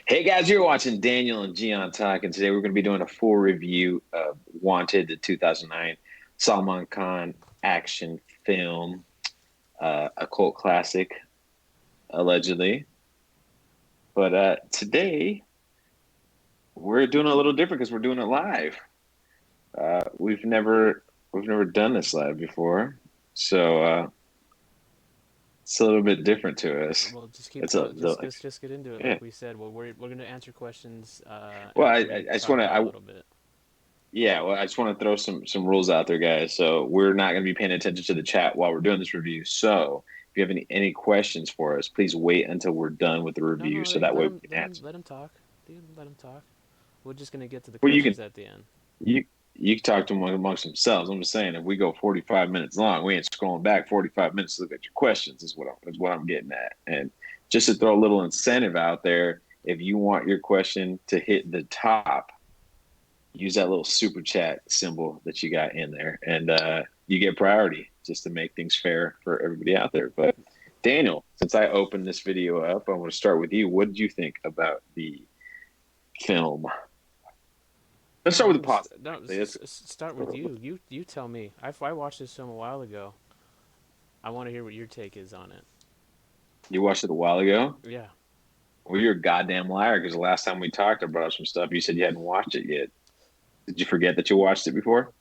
Hey guys, you're watching Daniel and Gian talk, and today we're going to be doing a full review of Wanted, the 2009 Salman Khan action film, a cult classic, allegedly. But today we're doing a little different because we're doing it live. We've never done this live before, so it's a little bit different to us. Well, just keep It's a going. Just get into it. yeah. Like we said, well, we're gonna answer questions Well, after we I just talk want to about it a little bit. Yeah, well, I just want to throw some rules out there, guys. So we're not going to be paying attention to the chat while we're doing this review. So if you have any questions for us, please wait until we're done with the No, review, no, so that way we can let him answer. let him talk. Dude, let him talk. We're just gonna get to the Well, you can questions at the end. you you can talk to them amongst themselves. I'm just saying, if we go 45 minutes long, we ain't scrolling back 45 minutes to look at your questions. Is what I'm getting at. And just to throw a little incentive out there, if you want your question to hit the top, use that little super chat symbol that you got in there, and you get priority just to make things fair for everybody out there. But Daniel, since I opened this video up, I want to start with you. What did you think about the film? Let's No, start with I'm the just positive. no. Actually, Start with you. You tell me. I watched this film a while ago. I want to hear what your take is on it. you watched it a while ago. Yeah. Well, you're a goddamn liar because the last time we talked, I brought up some stuff. You said you hadn't watched it yet. Did you forget that you watched it before?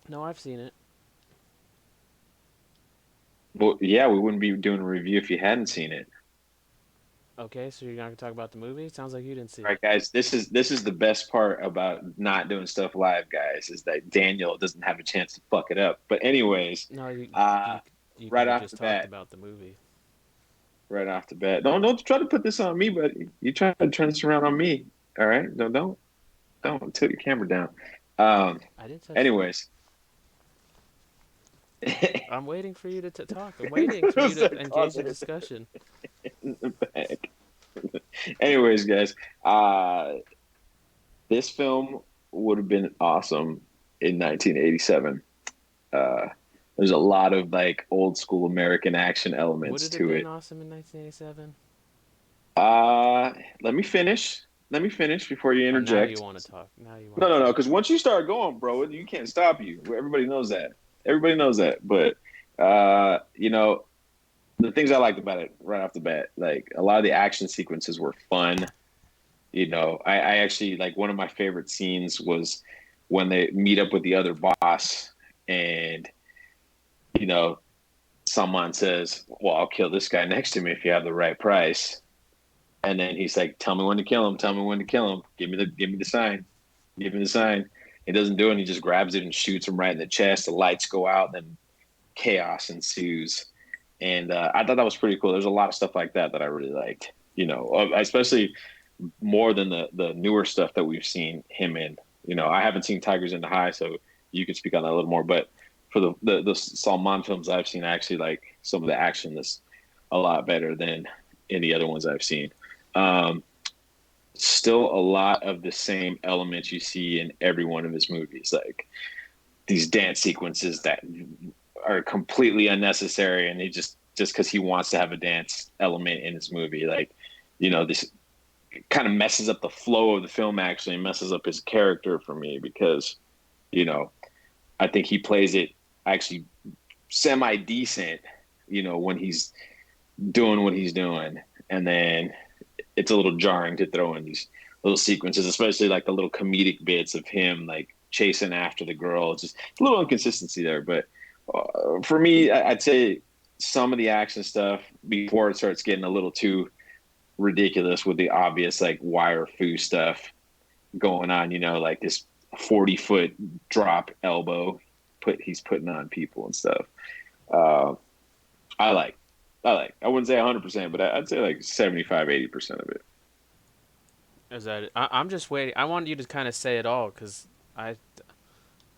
No, I've seen it. Well, yeah, we wouldn't be doing a review if you hadn't seen it. Okay, so you're not gonna talk about the movie? Sounds like you didn't see All right, it. guys, this is the best part about not doing stuff live, guys, is that Daniel doesn't have a chance to fuck it up. But anyways, No, uh, you could right have off just the talked bat, about the movie. don't try to put this on me, buddy. You try to turn this around on me. All right, don't tilt your camera down. Um, I didn't touch. anyways, I'm waiting for you to talk. I'm waiting for you to start engage the talking discussion. in the back. Anyways, guys, uh, this film would have been awesome in 1987. Uh, there's a lot of like old school American action Would elements it have to been it. awesome in 1987? Let me finish. Let me finish before you Oh, now you interject. want to talk. Now you No, want no, to no. talk. Because once you start going, bro, you can't stop you. Everybody knows that. Everybody knows that. But you know, the things I liked about it right off the bat, like a lot of the action sequences were fun. I actually like one of my favorite scenes was when they meet up with the other boss, and you know, someone says, "Well, I'll kill this guy next to me if you have the right price." And then he's like, "Tell me when to kill him. Tell me when to kill him. Give me the sign. Give me the sign." He doesn't do it. And he just grabs it and shoots him right in the chest. The lights go out, then chaos ensues. And I thought that was pretty cool. There's a lot of stuff like that that I really liked. Especially more than the newer stuff that we've seen him in. I haven't seen Tigers in the High, so you could speak on that a little more. But for the Salman films I've seen, I actually like some of the action that's a lot better than any other ones I've seen. Um, Still a lot of the same elements you see in every one of his movies, like these dance sequences that are completely unnecessary, and he just because he wants to have a dance element in his movie, like this kind of messes up the flow of the film. Actually, messes up his character for me because you know I think he plays it actually semi decent. When he's doing what he's doing, and then it's a little jarring to throw in these little sequences, especially like the little comedic bits of him like chasing after the girl. It's just a little inconsistency there, but for me, I'd say some of the action stuff before it starts getting a little too ridiculous with the obvious like wire foo stuff going on. Like this 40-foot drop elbow he's putting on people and stuff. Uh, I like. I wouldn't say 100%, but I'd say like 75, 80% of it. Is that it? I'm just waiting. I wanted you to kind of say it all because I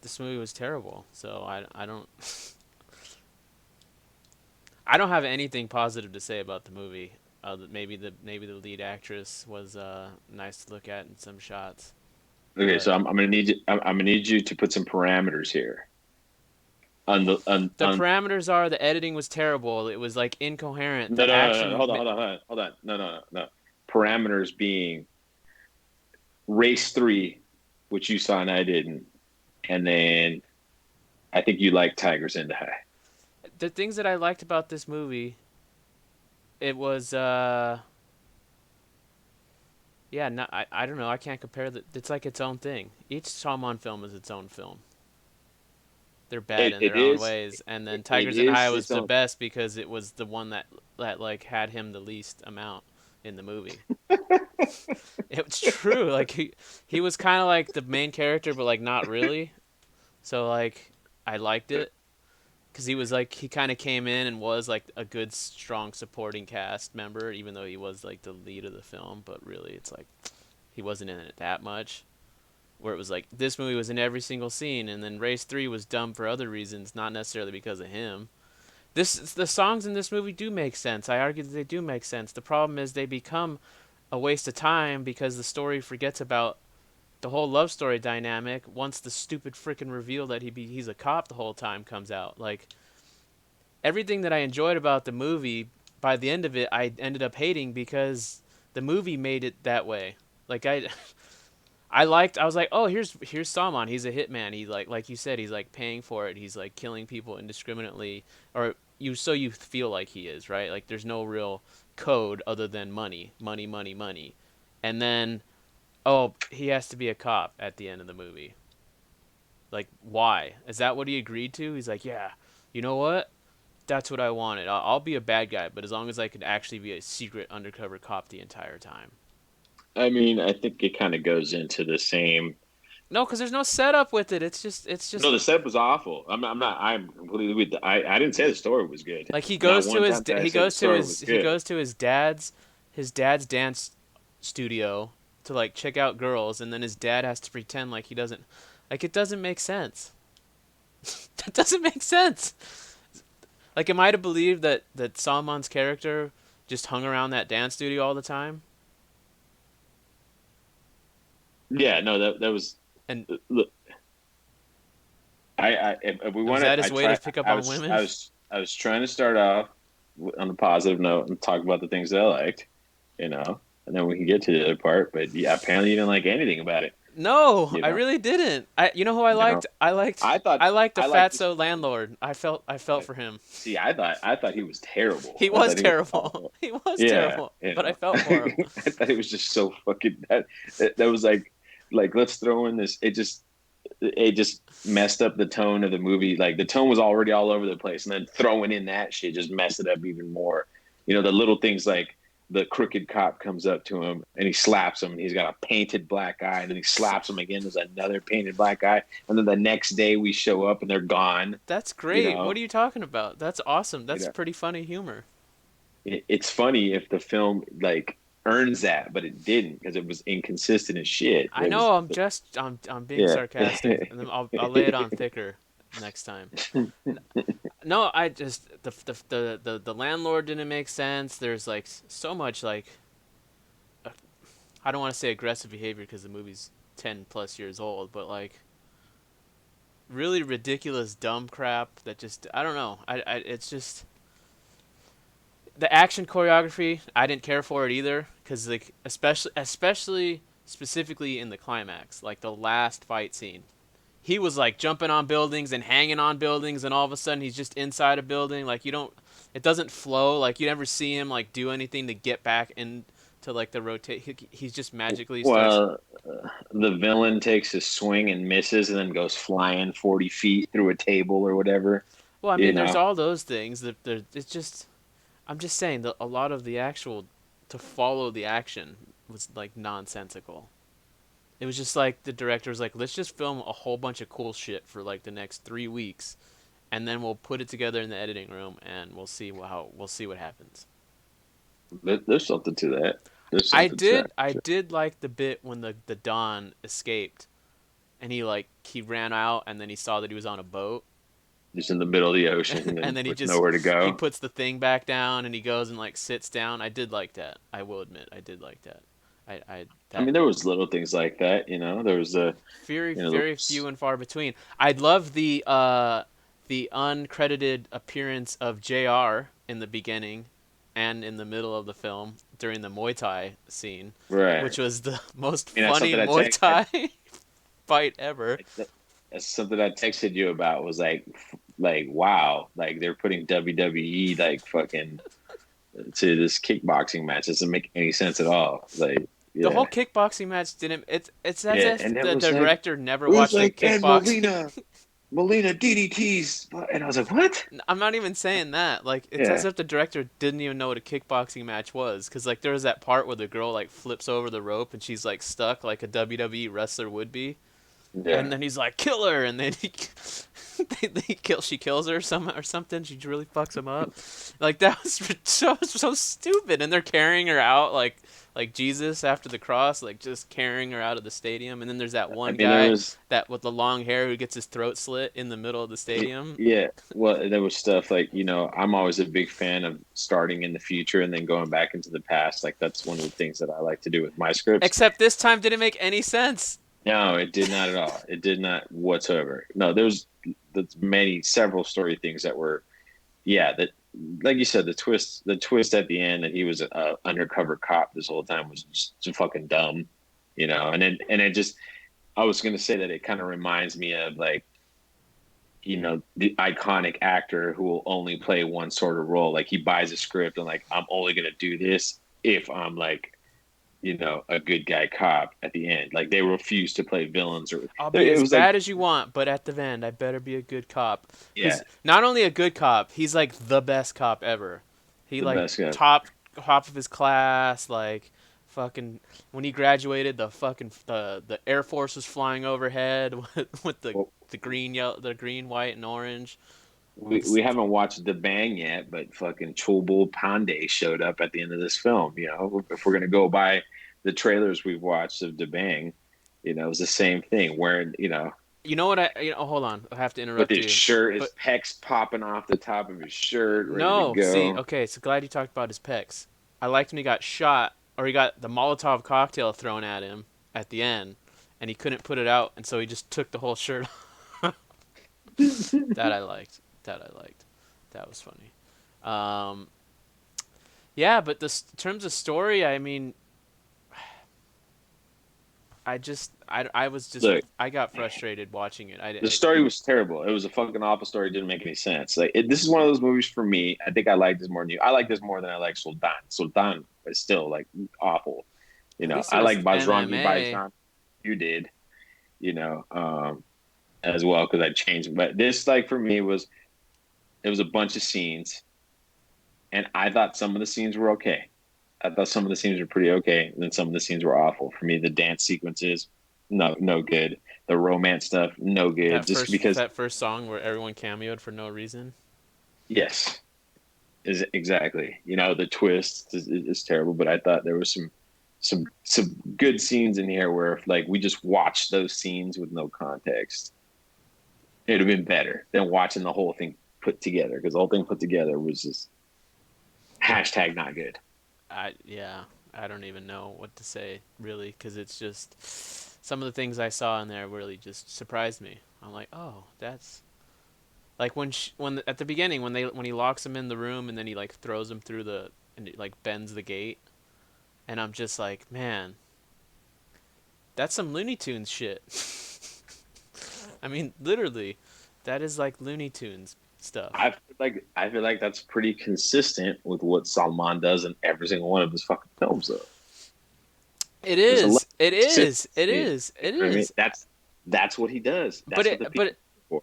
this movie was terrible. So I don't I don't have anything positive to say about the movie. Maybe the lead actress was nice to look at in some shots, Okay, so but I'm gonna need you. I'm gonna need you to put some parameters here on the the parameters the editing was terrible. It was like incoherent. no, The no, no, no, action. hold on, hold on, hold on, hold on. No, no, no, no. parameters being Race 3, which you saw and I didn't, and then I think you like Tigers in the High. The things that I liked about this movie, it was yeah, no, I don't know. I can't compare the. It's like its own thing. Each Salman film is its own film. They're bad It in it their own is ways, and then it Tigers in the High is was its the own. best because it was the one that like had him the least amount in the movie. It's true. Like he was kind of like the main character, but like not really. So like I liked it because he was like he kind of came in and was like a good strong supporting cast member, even though he was like the lead of the film. But really, it's like he wasn't in it that much. Where it was like this movie was in every single scene, and then Race 3 was dumb for other reasons, not necessarily because of him. The songs in this movie do make sense. I argue that they do make sense. The problem is they become a waste of time because the story forgets about the whole love story dynamic once the stupid freaking reveal that he's a cop the whole time comes out. Like everything that I enjoyed about the movie, by the end of it, I ended up hating because the movie made it that way. Like I was like, oh, here's Salman. He's a hitman. He like you said, he's like paying for it. He's like killing people indiscriminately, or you feel like he is, right? Like there's no real code other than money, money, money, money, and then oh, he has to be a cop at the end of the movie. Like why? Is that what he agreed to? He's like, yeah, you know what? That's what I wanted. I'll be a bad guy, but as long as I could actually be a secret undercover cop the entire time. I mean, I think it kind of goes into the same. No, because there's no setup with it. It's No, just the set was awful. I'm not. I'm completely with. I didn't say the story was good. like Not one time did I say the story was he good. goes to his dad's dance studio to like check out girls, and then his dad has to pretend like he doesn't, like it doesn't make sense. That doesn't make sense. Like, am I to believe that Salman's character just hung around that dance studio all the time? Yeah, no, that was. And Look, if we was want that to, his way to pick up on women? I was trying to start off on a positive note and talk about the things that I liked, and then we can get to the other part. But yeah, apparently you didn't like anything about it, No, you I know, really didn't. You know who I you liked? know. I liked the I liked this. fatso landlord. I felt for him. See, I thought he was terrible. He I was thought he was terrible. awful. He was Yeah, terrible, but I felt for him. I thought it was just so fucking that was like let's throw in this. It just messed up the tone of the movie. Like the tone was already all over the place, and then throwing in that shit just messed it up even more. The little things like the crooked cop comes up to him and he slaps him. And he's got a painted black eye, and then he slaps him again. There's another painted black eye, and then the next day we show up and they're gone. That's You great. What know, are you talking about? That's awesome. you That's know. pretty funny humor. It's funny if the film like earns that, but it didn't because it was inconsistent as shit. I It was, know. I'm being yeah. sarcastic, and then I'll lay it on thicker next time. No, I just the landlord didn't make sense. There's like so much like uh, I don't want to say aggressive behavior because the movie's 10 plus years old, but like really ridiculous dumb crap that just I don't know. I it's just the action choreography. I didn't care for it either because like especially specifically in the climax, like the last fight scene. He was like jumping on buildings and hanging on buildings, and all of a sudden he's just inside a building. Like you don't, it doesn't flow. Like you never see him like do anything to get back into like the rotate. He's just magically starts. Well, the villain takes a swing and misses, and then goes flying 40 feet through a table or whatever. Well, I You mean, there's know, all those things. That it's just, I'm just saying that a lot of the actual to follow the action was like nonsensical. It was just like the director was like, let's just film a whole bunch of cool shit for like the next 3 weeks, and then we'll put it together in the editing room, and we'll see what happens. there's something to that. There's something to that. I did like the bit when the Don escaped, and he ran out, and then he saw that he was on a boat, Just in the middle of the ocean and and then with nowhere to he go. puts the thing back down, and he goes and like sits down. I did like that. I will admit, I did like that. I I that mean, there was little things like that. There was very very the, few and far between. I love the uncredited appearance of JR in the beginning and in the middle of the film. during the Muay Thai scene, Right. which was the most I mean, that's funny something Muay Thai fight ever. that's something I texted you about was like wow, like they're putting WWE like fucking to this kickboxing match. Doesn't make any sense at all. Like, The yeah, whole kickboxing match didn't. It's as yeah, if and it the was like director never it was watched a like and kickboxing. Molina DDTs, and I was like, what? I'm not even saying that. Like, it's as Yeah, if the director didn't even know what a kickboxing match was. Because, like, there was that part where the girl, like, flips over the rope and she's, like, stuck like a WWE wrestler would be. And yeah. then he's like, kill her. And then she kills her or something. She really fucks him up. Like, that was so stupid. And they're carrying her out, like Jesus after the cross, like, just carrying her out of the stadium. And then there's that I one mean, there guy was that with the long hair who gets his throat slit in the middle of the stadium. yeah. Well, there was stuff like I'm always a big fan of starting in the future and then going back into the past. Like that's one of the things that I like to do with my scripts. Except this time didn't make any sense. No, it did not at all. It did not whatsoever. No, there's several story things that were, yeah, that like you said, the twist at the end that he was a undercover cop this whole time was just fucking dumb, and it just, I was gonna say that it kind of reminds me of like, the iconic actor who will only play one sort of role. Like he buys a script and like, I'm only gonna do this if I'm like a good guy cop at the end. Like they refuse to play villains or I'll be it as was like, bad as you want, but at the end, I better be a good cop. yeah, Because not only a good cop, he's like the best cop ever. He the like best guy. top of his class. Like fucking when he graduated, the Air Force was flying overhead with Well, the green yellow, the green, white, and orange. we haven't watched The Bang yet, but fucking Chulbul Pandey showed up at the end of this film. If we're gonna go by the trailers we've watched of The Bang, it was the same thing. Wearing, You know what hold on, I have to with interrupt his you. shirt, his But pecs popping off the top of his shirt, ready to no, see, go. okay, so glad you talked about his pecs. I liked when he got shot, or he got the Molotov cocktail thrown at him at the end, and he couldn't put it out, and so he just took the whole shirt off. That I liked. That I liked. That was funny. Um, yeah, but in terms of story, I mean, I was just, Look, I got frustrated watching it. the story was terrible. It was a fucking awful story. It didn't make any sense. Like this is one of those movies for me. I think I like this more than you. I like this more than I like Sultan. Sultan is still like awful. At least it I was like Bajrangi MMA. Bhaijaan. You did, as well because I changed. But this, like for me, it was a bunch of scenes, and I thought some of the scenes were okay. I thought some of the scenes were pretty okay, and then some of the scenes were awful. For me, the dance sequences, no good. The romance stuff, no good. Just because, That first song where everyone cameoed for no reason. yes, is exactly. The twist is terrible, but I thought there was some good scenes in here where if, like we just watched those scenes with no context, it'd have been better than watching the whole thing put together because the whole thing put together was just hashtag not good. Yeah, I don't even know what to say really, because it's just some of the things I saw in there really just surprised me. I'm like, oh, that's like when at the beginning when he locks him in the room and then he like throws him through the and it like bends the gate, and I'm just like, man, that's some Looney Tunes shit. I mean, literally, that is like Looney Tunes stuff. I feel like that's pretty consistent with what Salman does in every single one of his fucking films, though. It There's a lot is. of It is. It consistency. is. You It know what I mean? is. That's what he does. But That's what the it but people look for.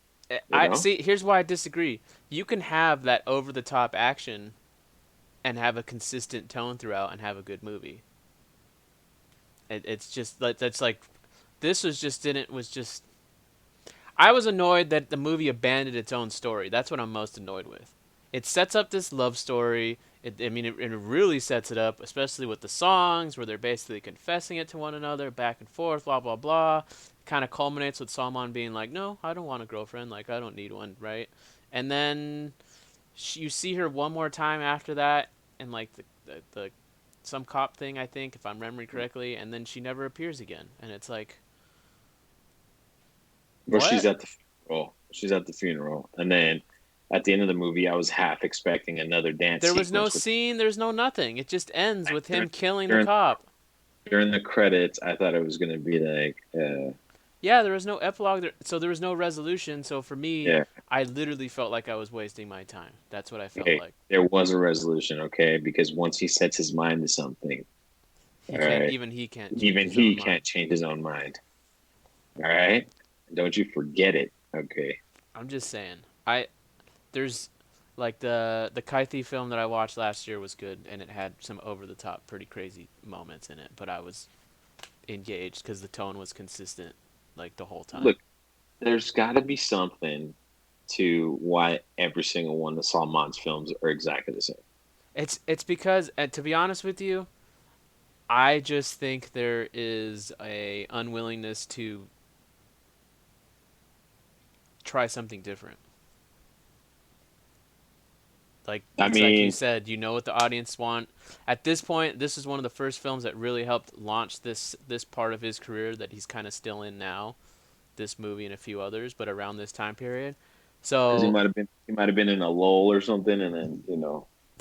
You I know? see. Here's why I disagree. You can have that over the top action and have a consistent tone throughout and have a good movie. It's just like that's like this was just didn't was just. I was annoyed that the movie abandoned its own story. That's what I'm most annoyed with. It sets up this love story. It really sets it up, especially with the songs where they're basically confessing it to one another, back and forth, blah blah blah. Kind of culminates with Salman being like, "No, I don't want a girlfriend. Like, I don't need one, right?" And then you see her one more time after that, and like the some cop thing, I think, if I'm remembering correctly, and then she never appears again, and it's like, Or what? she's at the funeral. She's at the funeral, and then At the end of the movie, I was half expecting another dance There was no sequence with scene, there's no nothing. It just ends with during him killing the during cop. during the credits. I thought it was gonna be like, Yeah, there was no epilogue, so there was no resolution. So for me, yeah, I literally felt like I was wasting my time. That's what I felt hey, like. there was a resolution, okay? Because once he sets his mind to something, He all can't, right, even he can't change even his own he mind. can't change his own mind. All right, don't you forget it, okay? I'm just saying. There's like the Kaithi film that I watched last year was good, and it had some over the top, pretty crazy moments in it. But I was engaged because the tone was consistent, like the whole time. Look, there's got to be something to why every single one of Salman's films are exactly the same. It's because, to be honest with you, I just think there is a unwillingness to try something different. Like I it's like you mean, said, you know what the audience want. At this point, this is one of the first films that really helped launch this part of his career that he's kind of still in now. This movie and a few others, but around this time period. because So he might have been in a lull or something, and then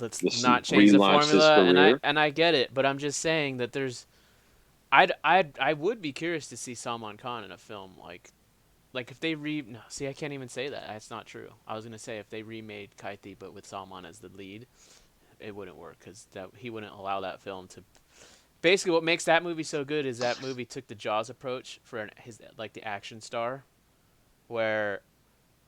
let's just not change the relaunched his formula. And I career. and I get it, but I'm just saying that I would be curious to see Salman Khan in a film like if they no, see, I can't even say that. That's not true. I was gonna say if they remade Kaithi but with Salman as the lead, it wouldn't work because that he wouldn't allow that film to. Basically, what makes that movie so good is that movie took the Jaws approach for his like the action star, where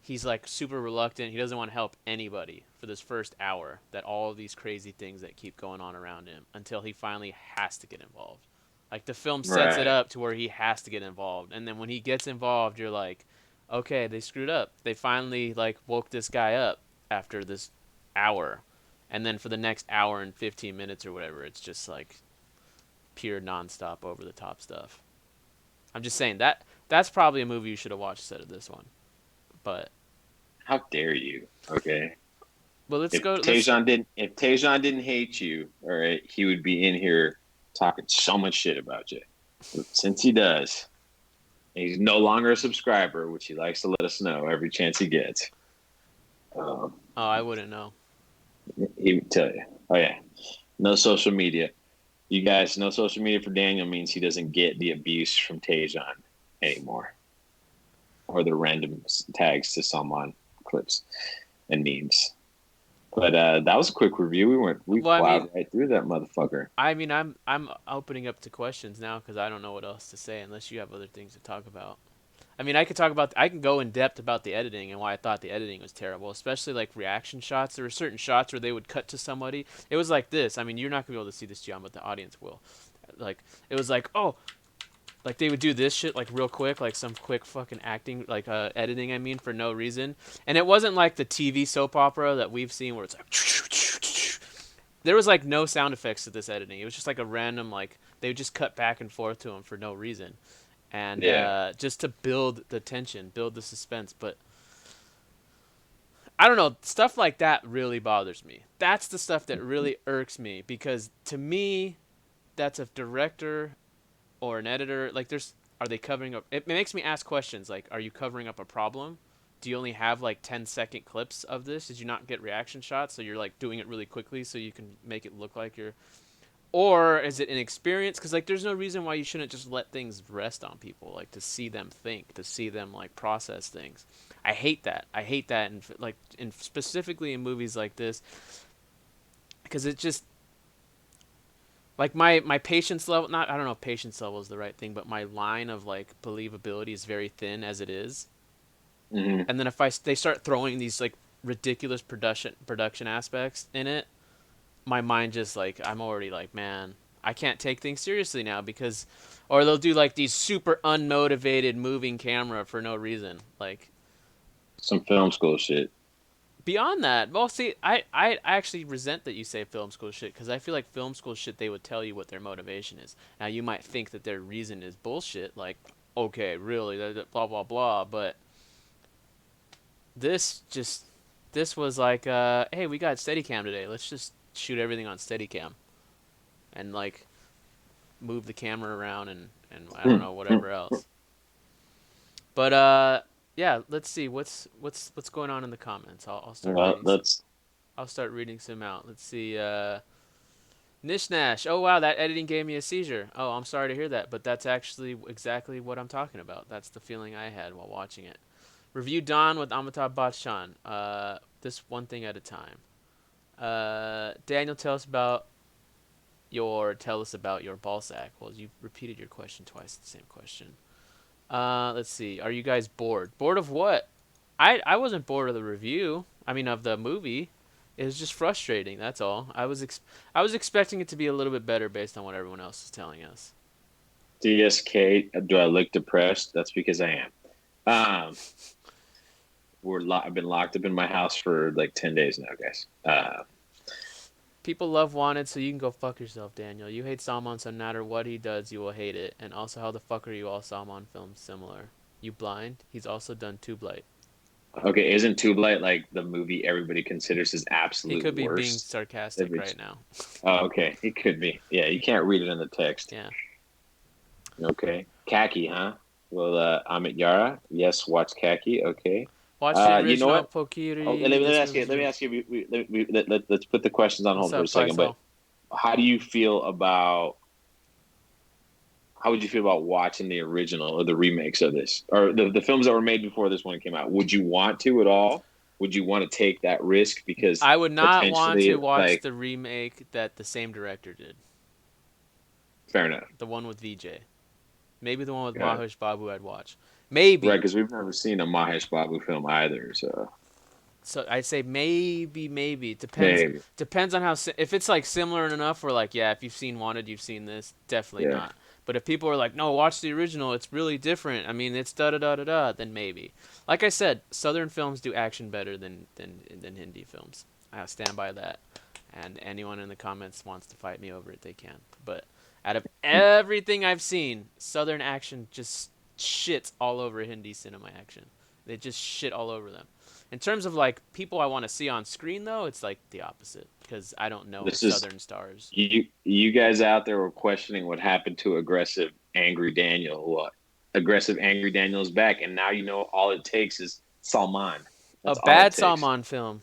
he's like super reluctant. He doesn't want to help anybody for this first hour. That all of these crazy things that keep going on around him until he finally has to get involved. Like the film sets it Right, up to where he has to get involved, and then when he gets involved, you're like, okay, they screwed up. They finally like woke this guy up after this hour, and then for the next hour and 15 minutes or whatever, it's just like pure nonstop over the top stuff. I'm just saying that's probably a movie you should have watched instead of this one. But how dare you? Okay, let's go. Let's If Tajon didn't hate you, all right, he would be in here talking so much shit about you. But since he does, he's no longer a subscriber, which he likes to let us know every chance he gets. Um, Oh, I wouldn't know. he would tell you, "Oh yeah, no social media. You guys, no social media for Daniel means he doesn't get the abuse from Tajon anymore, or the random tags to Salman clips and memes." But that was a quick review. We Well, plowed right through that motherfucker. I'm opening up to questions now because I don't know what else to say unless you have other things to talk about. I mean, I can go in depth about the editing and why I thought the editing was terrible, especially like reaction shots. There were certain shots where they would cut to somebody. It was like this. I mean, you're not gonna be able to see this, Gian, but the audience will. Like, it was like, oh, like they would do this shit like real quick, like some quick fucking acting, like editing. I mean, for no reason. And it wasn't like the TV soap opera that we've seen where it's like. There was like no sound effects to this editing. It was just like a random like they would just cut back and forth to him for no reason, and Yeah, just to build the tension, build the suspense. But I don't know, stuff like that really bothers me. That's the stuff that really irks me because to me, that's a director or an editor. Like, are they covering up? It makes me ask questions like, are you covering up a problem? Do you only have like 10-second clips of this? Did you not get reaction shots? So you're like doing it really quickly so you can make it look like you're, or is it an experience? Because like there's no reason why you shouldn't just let things rest on people, like to see them think, to see them like process things. I hate that. I hate that, and like in specifically in movies like this, because it just like my patience level. Not I don't know if patience level is the right thing, but my line of like believability is very thin as it is. hmm, And then if they start throwing these like ridiculous production aspects in it, my mind just like I'm already like, man, I can't take things seriously now because or they'll do like these super unmotivated moving camera for no reason. Like some film school shit. beyond that, well, see, I actually resent that you say film school shit because I feel like film school shit they would tell you what their motivation is. Now you might think that their reason is bullshit, like okay, really, blah blah blah, but this just this was like, hey, we got Steadicam today. Let's just shoot everything on Steadicam and like move the camera around and I don't know whatever else. But yeah, let's see what's going on in the comments. I'll start Well, reading some. that's I'll start reading some out. Let's see. Nish Nash. Oh wow, that editing gave me a seizure. Oh, I'm sorry to hear that, but that's actually exactly what I'm talking about. That's the feeling I had while watching it. Review Dawn with Amitabh Bachchan. This one thing at a time. Daniel, tell us about your ball sack. Well, you repeated your question twice. The same question. Let's see. Are you guys bored? Bored of what? I wasn't bored of the review. I mean, of the movie. It was just frustrating. That's all. I was expecting it to be a little bit better based on what everyone else is telling us. DSK. Do I look depressed? That's because I am. Um, I've been locked up in my house for like 10 days now, guys. People love Wanted, so you can go fuck yourself, Daniel. You hate Salman, so no matter what he does, you will hate it. And also, how the fuck are you all Salman films similar? You blind? He's also done Tube Light. Okay, isn't Tube Light like the movie everybody considers his He absolute could be being worst? If sarcastic it's right now. okay, it could be. Yeah, you can't read it in the text. Yeah. Okay, Khaki, huh? Well, Amit Yara, yes, watch Khaki. Okay, Watch the you know original what? Oh, Pokiri. let me This ask you. movie's Let me real. ask you. Let's put the questions on What's hold for a up, second. But Faisal? how do you feel about how would you feel about watching the original or the remakes of this or the films that were made before this one came out? Would you want to at all? Would you want to take that risk because I would not want potentially, to watch like, the remake that the same director did. fair enough, The one with VJ. Maybe the one with yeah, Mahesh Babu I'd watch. right? Maybe. Because we've never seen a Mahesh Babu film either, so So I'd say maybe. It maybe, depends on how if it's like similar enough. Where like yeah, if you've seen Wanted, you've seen this. Definitely yeah. not. But if people are like, no, watch the original. It's really different. I mean, it's da da da da da. Then maybe. Like I said, Southern films do action better than Hindi films. I stand by that. And anyone in the comments wants to fight me over it, they can. But out of everything I've seen, Southern action just shits all over Hindi cinema action. They just shit all over them. In terms of like people I want to see on screen, though, it's like the opposite because I don't know This is Southern stars. you guys out there were questioning what happened to aggressive angry Daniel. What aggressive angry Daniel is back, and now you know all it takes is Salman. A That's all it bad takes. Salman film.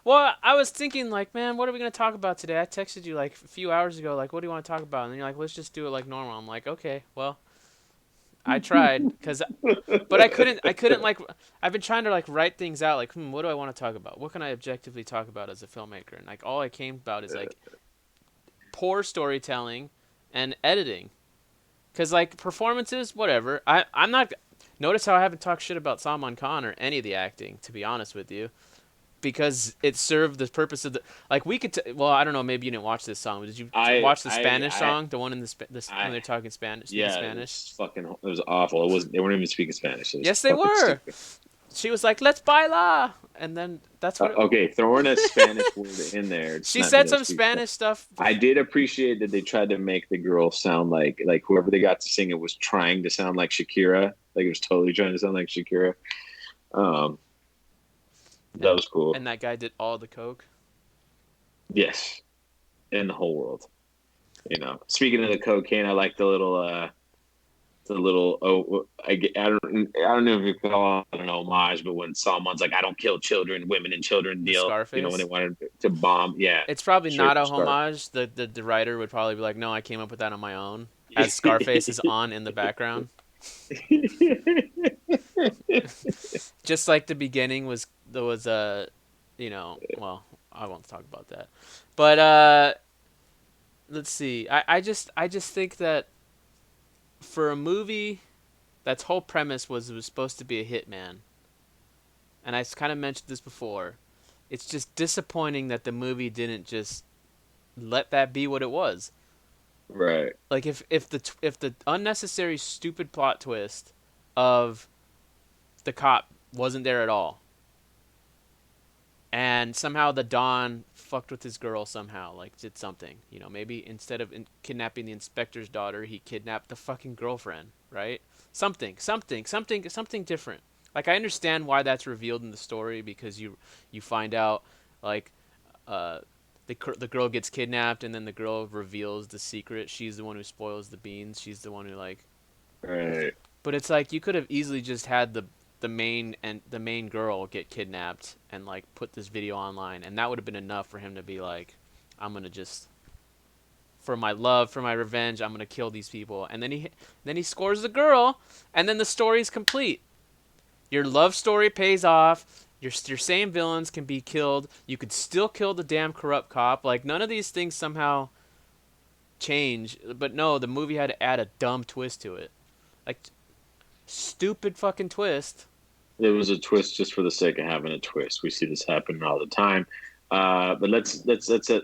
Well, I was thinking like, man, what are we gonna talk about today? I texted you like a few hours ago, like, what do you want to talk about? And then you're like, let's just do it like normal. I'm like, okay, well, I tried, but I couldn't like, I've been trying to like write things out, like, what do I want to talk about? What can I objectively talk about as a filmmaker? And like, all I came about is like poor storytelling and editing. Cause like performances, whatever. I'm not. Notice how I haven't talked shit about Salman Khan or any of the acting, to be honest with you, because it served the purpose of the. Like we could. Well, I don't know. Maybe you didn't watch this song. Did you I watch the I Spanish I song? The one in the when I they're talking Spanish, speaking yeah, it Spanish. was fucking. It was awful. It was. They weren't even speaking Spanish. It was Yes, they fucking were. stupid. She was like, "Let's baila," and then that's what. Okay, throwing a Spanish word in there, it's She not mean said to some speak Spanish. Spanish stuff. I did appreciate that they tried to make the girl sound like whoever they got to sing it was trying to sound like Shakira. Like it was totally trying to sound like Shakira. Um, that And was cool. and that guy did all the coke. Yes, in the whole world. Speaking of the cocaine, I like the little I don't know if you call it an homage, but when Salman's like, I don't kill children, women and children The deal, when they Scarface. wanted to bomb, yeah, It's probably straight not from a Scar. homage. The writer would probably be like, "No, I came up with that on my own." As Scarface is on in the background, just like the beginning was there was a, well, I won't talk about that, but let's see. I just think that for a movie that's whole premise was it was supposed to be a hitman, and I kind of mentioned this before. It's just disappointing that the movie didn't just let that be what it was. Right. Like if the unnecessary stupid plot twist of the cop wasn't there at all, and somehow the Don fucked with his girl somehow, like did something, maybe instead of kidnapping the inspector's daughter, he kidnapped the fucking girlfriend, right? Something different. Like I understand why that's revealed in the story because you find out like uh the girl gets kidnapped and then the girl reveals the secret. She's the one who spoils the beans. She's the one who like. Right. But it's like you could have easily just had the main girl get kidnapped and like put this video online, and that would have been enough for him to be like, I'm gonna just for my love, for my revenge, I'm gonna kill these people, and then he scores the girl, and then the story's complete. Your love story pays off. Your same villains can be killed. You could still kill the damn corrupt cop. Like none of these things somehow change, but no, the movie had to add a dumb twist to it. Like stupid fucking twist. It was a twist just for the sake of having a twist. We see this happen all the time. But let's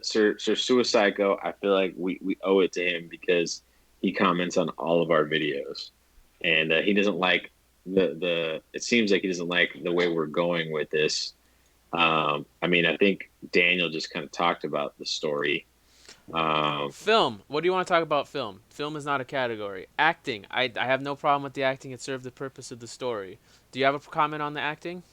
Sir Suicide Go. I feel like we owe it to him because he comments on all of our videos, and he doesn't like the. It seems like he doesn't like the way we're going with this. I mean, I think Daniel just kind of talked about the story. Um, Film. What do you want to talk about? Film. Film is not a category. Acting. I have no problem with the acting. It served the purpose of the story. Do you have a comment on the acting?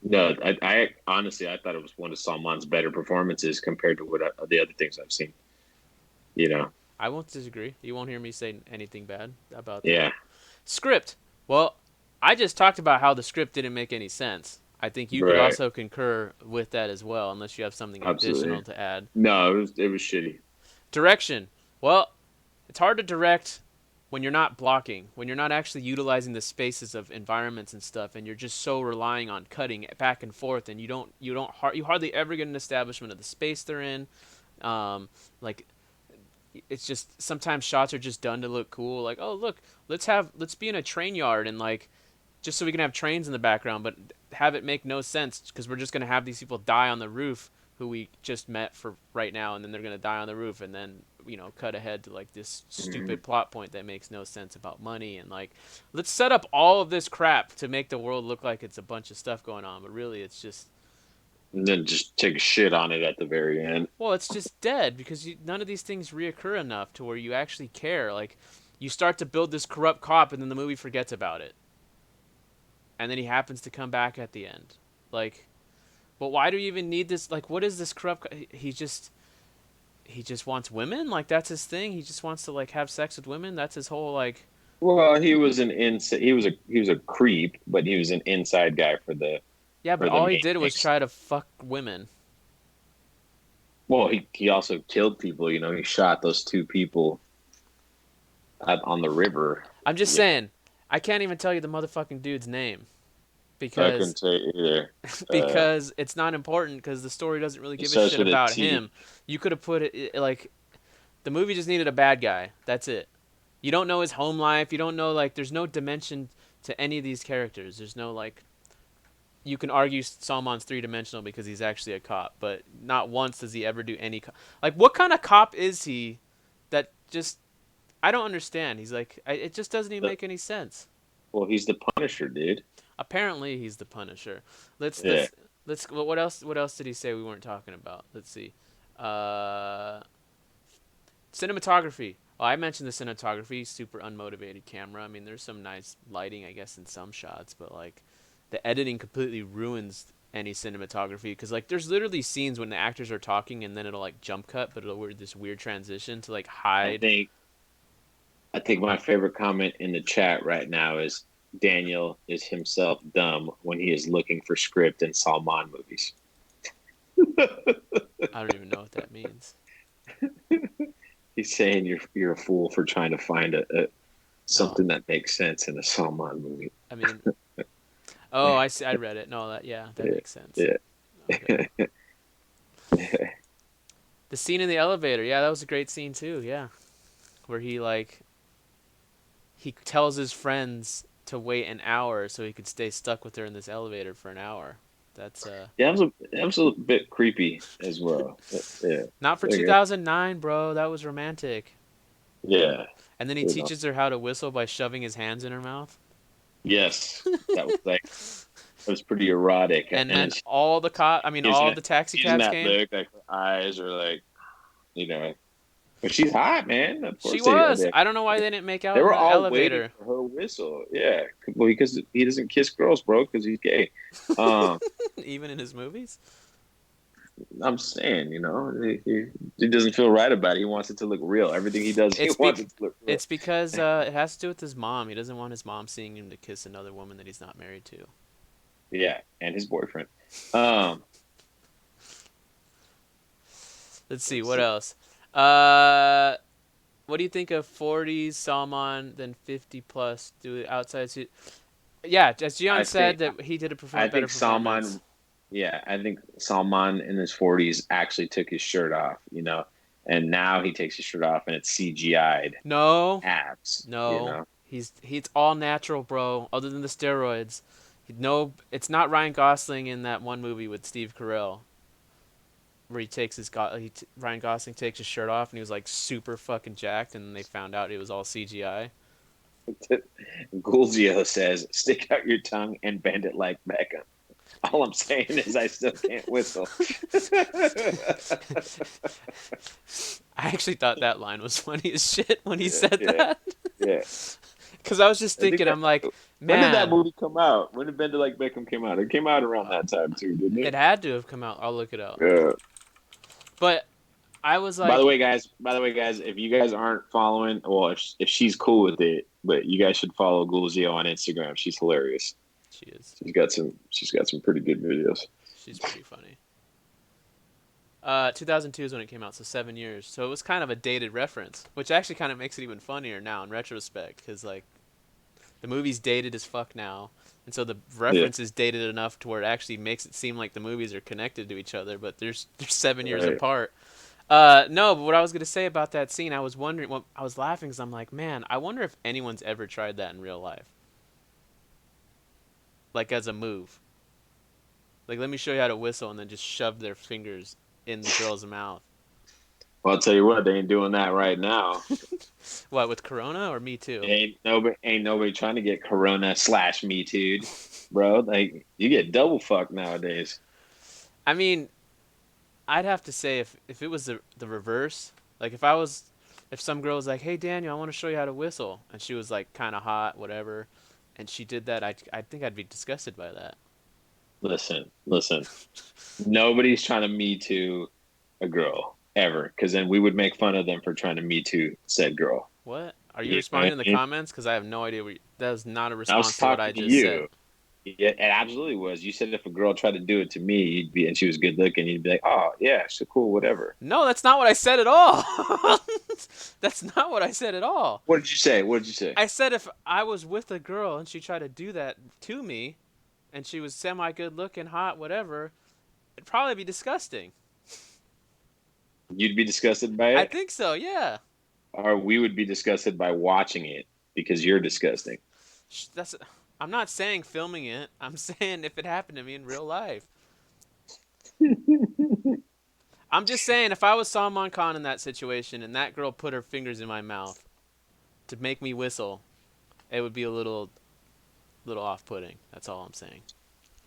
no, I honestly I thought it was one of Salman's better performances compared to what the other things I've seen. You know, I won't disagree. You won't hear me say anything bad about that. yeah, Script. Well, I just talked about how the script didn't make any sense. I think you could right. also concur with that as well, unless you have something additional Absolutely. to add. No, it was shitty. Direction. Well, it's hard to direct when you're not blocking, when you're not actually utilizing the spaces of environments and stuff, and you're just so relying on cutting it back and forth, and you hardly ever get an establishment of the space they're in. Um, like it's just sometimes shots are just done to look cool. Like, oh look, let's be in a train yard and like just so we can have trains in the background, but have it make no sense because we're just gonna have these people die on the roof who we just met for right now, and then they're gonna die on the roof, and then cut ahead to like this Mhm. stupid plot point that makes no sense about money and like let's set up all of this crap to make the world look like it's a bunch of stuff going on, but really it's just And then just take a shit on it at the very end. well, it's just dead because none of these things reoccur enough to where you actually care. Like you start to build this corrupt cop, and then the movie forgets about it, and then he happens to come back at the end, like. But why do you even need this? Like, what is this corrupt? He just wants women. Like that's his thing. He just wants to like have sex with women. That's his whole like. Well, he was an inside. He was a creep, but he was an inside guy Yeah, but for the all he main did was gangster. try to fuck women. Well, he also killed people. He shot those two people on the river. I'm just Yeah, saying. I can't even tell you the motherfucking dude's name I because couldn't say either. Uh, because it's not important because the story doesn't really it give a starts shit with a about T. him. You could have put it like the movie just needed a bad guy. That's it. You don't know his home life. You don't know like there's no dimension to any of these characters. There's no like you can argue Salman's three dimensional because he's actually a cop, but not once does he ever do any like what kind of cop is he that just I don't understand. He's like it just doesn't even The, make any sense. well, he's the Punisher, dude. Apparently he's the Punisher. Let's Yeah. let's let's what else did he say we weren't talking about? Let's see. Uh Cinematography. Well, I mentioned the cinematography, super unmotivated camera. I mean, there's some nice lighting, I guess, in some shots, but like the editing completely ruins any cinematography because like there's literally scenes when the actors are talking and then it'll like jump cut, but it'll weird this weird transition to like I hide. think I think my favorite comment in the chat right now is Daniel is himself dumb when he is looking for script in Salman movies. I don't even know what that means. He's saying you're a fool for trying to find a No, something that makes sense in a Salman movie. I mean, oh, I see. I read it. No, that yeah, that Yeah, makes sense. yeah. Okay. The scene in the elevator, yeah, that was a great scene too. Yeah, where he tells his friends to wait an hour so he could stay stuck with her in this elevator for an hour. That's Yeah, that was a bit creepy as well. Yeah, not for okay. 2009, bro. That was romantic. Yeah, And then he you know. teaches her how to whistle by shoving his hands in her mouth. Yes, that was pretty erotic, And and then then all the I mean using all that the taxi using cabs that came. look like her eyes are like you know, but she's hot, man. Of She course was. I don't know why they didn't make they out in were the all waiting elevator. for her whistle. Yeah, well, because he doesn't kiss girls, bro, because he's gay. Um, Even in his movies. I'm saying, he doesn't feel right about it. He wants it to look real. Everything he does, he It's wants be it to look real. it's because it has to do with his mom. He doesn't want his mom seeing him to kiss another woman that he's not married to. Yeah, and his boyfriend. Um, Let's see let's what see. else. Uh, what do you think of 40s Salman then 50 plus do outside? Yeah, as Gian I said think that he did a I better think performance. Salman. Yeah, I think Salman in his 40s actually took his shirt off. And now he takes his shirt off and it's CGI'd No, abs. no, he's all natural, bro. Other than the steroids, no, it's not Ryan Gosling in that one movie with Steve Carell where Ryan Gosling takes his shirt off and he was like super fucking jacked, and then they found out it was all CGI. Gulzio says, "Stick out your tongue and bend it like Beckham." All I'm saying is, I still can't whistle. I actually thought that line was funny as shit when he Yeah, said yeah, that. yeah. Because I was just I think thinking, that. I'm like, When did that man, movie come out? When did Bend It Like Beckham came out? It came out around that time too, didn't it it? had to have come out. I'll look it up. Yeah. But I was By the like, way, guys. By the way, guys. If you guys aren't following, well, if she's cool with it, but you guys should follow Gulzio on Instagram. She's hilarious. she is. She's got some pretty good videos. She's pretty funny. 2002 is when it came out, so 7 years. So it was kind of a dated reference, which actually kind of makes it even funnier now in retrospect, because like the movie's dated as fuck now, and so the Yeah. reference is dated enough to where it actually makes it seem like the movies are connected to each other, but they're 7 years Right. apart. No, but what I was gonna say about that scene, I was wondering. Well, I was laughing because I'm like, man, I wonder if anyone's ever tried that in real life, like as a move. Like, let me show you how to whistle, and then just shove their fingers in the girl's mouth. Well, I'll tell you what, they ain't doing that right now. What, with Corona or Me Too? Ain't nobody trying to get Corona/Me Too, bro. Like you get double fucked nowadays. I mean, I'd have to say if it was the reverse, like if some girl was like, "Hey Daniel, I want to show you how to whistle," and she was like kind of hot, whatever, and she did that, I think I'd be disgusted by that. Listen. Nobody's trying to Me Too a girl ever, because then we would make fun of them for trying to Me Too said girl. What? Are you You know what responding I in the mean? comments? Because I have no idea. That was not a I was response to what I talking to just said. you. Yeah, it absolutely was. You said if a girl tried to do it to me, and she was good looking, you'd be like, "Oh yeah, she's cool, whatever." No, that's not what I said at all. That's not what I said at all. What did you say? What did you say? I said if I was with a girl and she tried to do that to me, and she was semi good looking, hot, whatever, it'd probably be disgusting. You'd be disgusted by I it, think so, yeah. or we would be disgusted by watching it because you're disgusting. That's. I'm not saying filming it. I'm saying if it happened to me in real life. I'm just saying if I was Salman Khan in that situation and that girl put her fingers in my mouth to make me whistle, it would be a little off-putting. That's all I'm saying.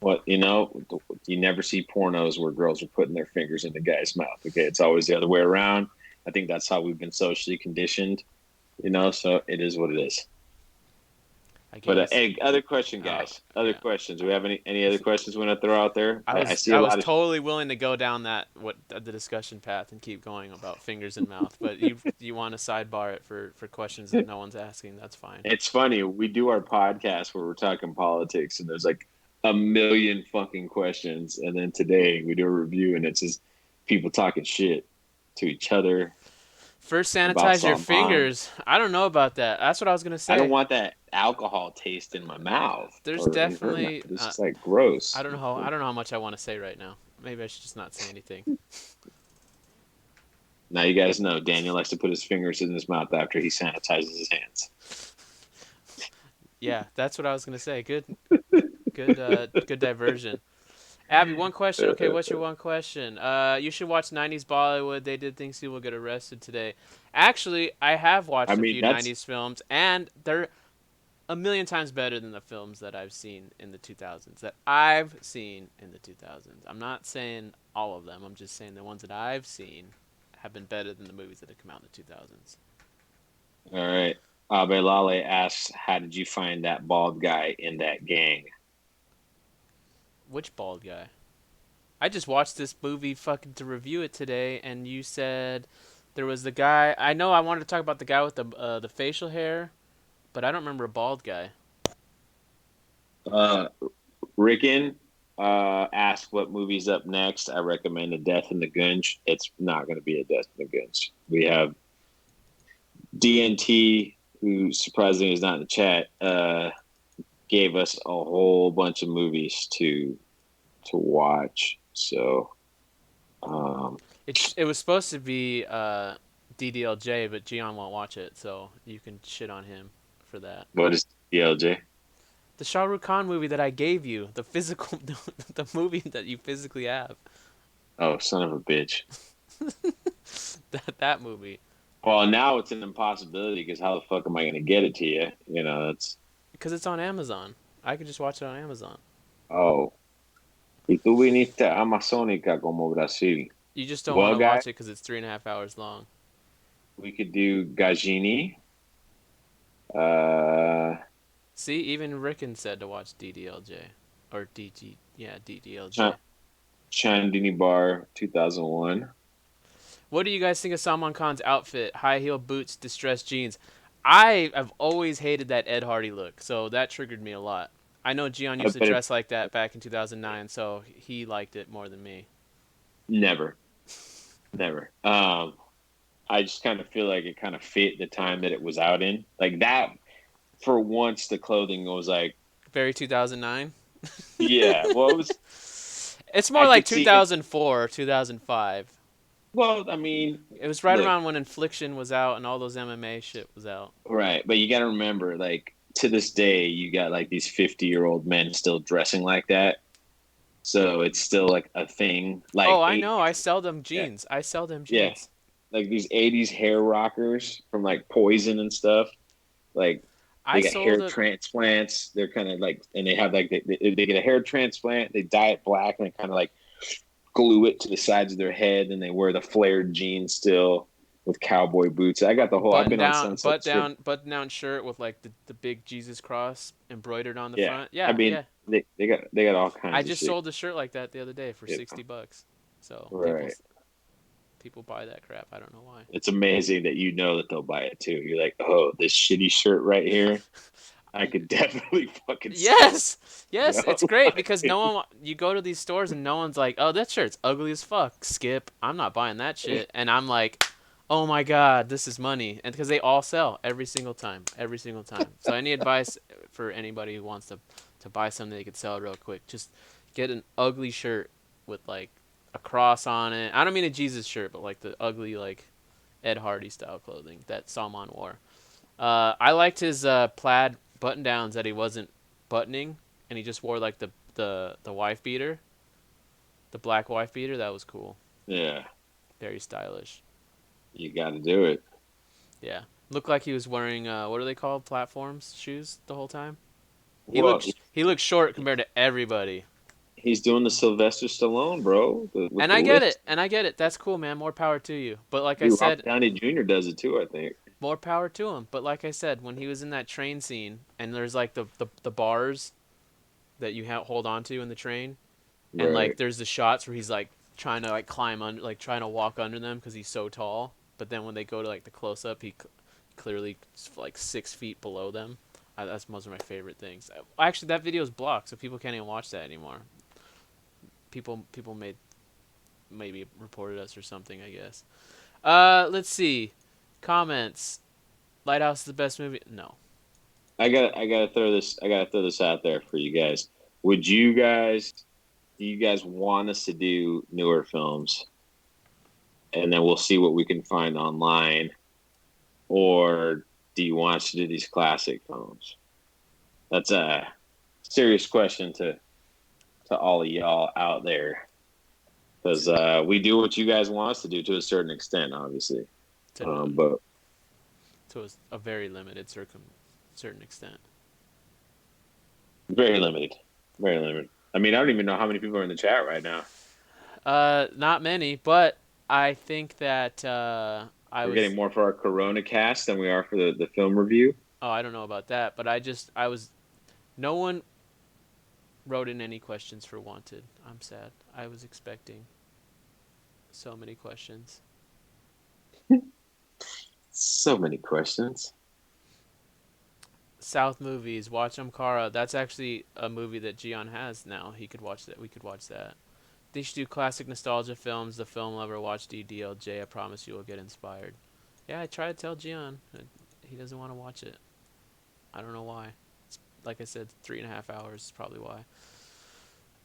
What you never see pornos where girls are putting their fingers in the guy's mouth. Okay, it's always the other way around. I think that's how we've been socially conditioned. So it is what it is. I But guess. hey, other question, guys. Other Yeah. questions. Do we have any other questions we want to throw out there? I I was see I a was lot of. totally willing to go down the discussion path and keep going about fingers in mouth, but you want to sidebar it for questions that no one's asking. That's fine. It's funny. We do our podcast where we're talking politics, and there's like a million fucking questions, and then today we do a review, and it's just people talking shit to each other First, about sanitize your Salman. fingers. I don't know about that. That's what I was gonna I don't say. want that alcohol taste in my mouth There's or in her mouth. definitely. It's just like gross. I don't know how much I want to say right now. Maybe I should just not say anything. Now you guys know Daniel likes to put his fingers in his mouth after he sanitizes his hands. Yeah, that's what I was gonna say. Good diversion. Abby, one question. Okay, what's your one question? You should watch 90s Bollywood. They did things people get arrested today. Actually, I have I watched a mean, few that's 90s films, and they're a million times better than the films that I've seen in the 2000s. That I've seen in the 2000s. I'm not saying all of them. I'm just saying the ones that I've seen have been better than the movies that have come out in the 2000s. all right. Abe Lale asks, "How did you find that bald guy in that gang?" Which bald guy? I just watched this movie fucking to review it today, and you said there was the guy. I know I wanted to talk about the guy with the facial hair, but I don't remember a bald guy. Uh, Rickon asked what movie's up next. I recommend A Death in the Gunge. It's not going to be A Death in the Gunge. We have DNT, who surprisingly is not in the chat, gave us a whole bunch of movies to watch. So, um, It was supposed to be DDLJ, but Gian won't watch it, so you can shit on him for that. what is DLJ? The Shah Rukh Khan movie that I gave you, the physical, the movie that you physically have, Oh, son of a bitch. that movie, Well, now it's an impossibility because how the fuck am I going to get it to you? You know, that's because it's on Amazon. I could just watch it on Amazon. oh. Y tú viniste a Amazónica como Brasil. You just don't want Well, to guys, watch it because it's 3.5 hours long. we could do Gagini. Uh, See, even Rickon said to watch DDLJ or DG, yeah, Ch- DDLJ. Chandini Bar 2001. What do you guys think of Salman Khan's outfit? High heel boots, distressed jeans. I have always hated that Ed Hardy look, so that triggered me a lot. I know Gian I used to bet it dress like that back in 2009, so he liked it more than me. never, never. I just kind of feel like it kind of fit the time that it was out in. Like that, for once, the clothing was like, Very 2009. yeah. Well, it was. It's more I like could see it. 2004 or 2005. Well, I mean, It was right look, around when Infliction was out and all those MMA shit was out. right, but you got to remember, like to this day, you got like these 50-year-old men still dressing like that. So it's still like a thing. Oh, Like I eight, know. I sell them yeah, jeans. I sell them yeah, jeans. like these '80s hair rockers from like Poison and stuff. Like I they got sold hair it. transplants. They're kind of like, and they have like they get a hair transplant. They dye it black and they kind of like glue it to the sides of their head, and they wear the flared jeans still with cowboy boots. I got the whole. I've been on Sunset Strip. Button down shirt with like the big Jesus cross embroidered on the Yeah, front. I Yeah, mean yeah. they got all I kinds of just shit. sold a shirt like that the other day for Yeah, $60. So right. people buy that crap. I don't know why. It's amazing that you know that they'll buy it too. You're like, oh, this shitty shirt right here, I could definitely fucking sell. Yes, You yes, know, it's great like, because no one. You go to these stores and no one's like, "Oh, that shirt's ugly as fuck." Skip. I'm not buying that shit. And I'm like, "Oh my god, this is money." And because they all sell every single time. So any advice for anybody who wants to buy something they could sell real quick? Just get an ugly shirt with like a cross on it. I don't mean a Jesus shirt, but like the ugly like Ed Hardy style clothing that Salman wore. I liked his plaid button downs that he wasn't buttoning, and he just wore like the wife beater, the black wife beater. That was cool. yeah, Very stylish. you got to do it. Yeah, looked like he was wearing what are they called? Platforms shoes the whole time. Well, He looks short compared to everybody. he's doing the Sylvester Stallone, bro, with And the I get lift. it. And I get it. That's cool, man. More power to you. But like I Dude, Robert said, Downey Jr. does it too, I think. more power to him. But like I said, when he was in that train scene and there's like the bars that you hold on to in the train, and like Right. there's the shots where he's like trying to like climb under, like trying to walk under them because he's so tall. But then when they go to like the close up, clearly like 6 feet below them. That's most of my favorite things. Actually, that video is blocked, so people can't even watch that anymore. People made maybe reported us or something, I guess. Let's see. Comments. Lighthouse is the best movie. No. I gotta throw this out there for you guys. Would you guys do you guys want us to do newer films, and then we'll see what we can find online, or do you want us to do these classic films? That's a serious question to all of y'all out there, because we do what you guys want us to do to a certain extent, obviously, To but a very limited certain extent. very limited, very limited. I mean, I don't even know how many people are in the chat right now. Not many, but I think that I We're was. getting more for our Corona cast than we are for the film review. Oh, I don't know about that, but I was. No one. wrote in any questions for Wanted. I'm sad. I was expecting so many questions. So many questions. South movies, watch Amkara. That's actually a movie that Gian has now. He could watch that. We could watch that. They should do classic nostalgia films. The film lover, watch DDLJ. I promise you will get inspired. Yeah, I try to tell Gian. He doesn't want to watch it. I don't know why. It's, like I said, 3.5 hours is probably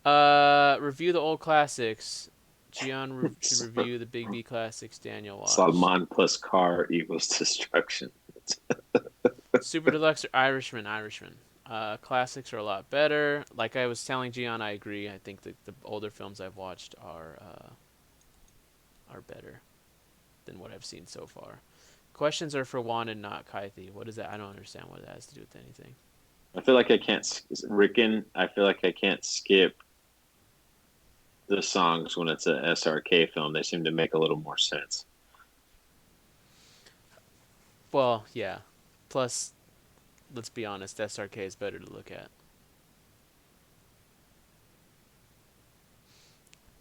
why. Review the old classics. Gian should review the Big B classics. Daniel watch. Salman plus car equals destruction. Super Deluxe or Irishman. Irishman. Classics are a lot better. Like I was telling Gian, I agree. I think that the older films I've watched are better than what I've seen so far. Questions are for Juan and not Kythie. What is that? I don't understand what that has to do with anything. I feel like I can't, Rickon, I feel like I can't skip the songs when it's a SRK film. They seem to make a little more sense. Well, yeah. Plus, let's be honest, SRK is better to look at.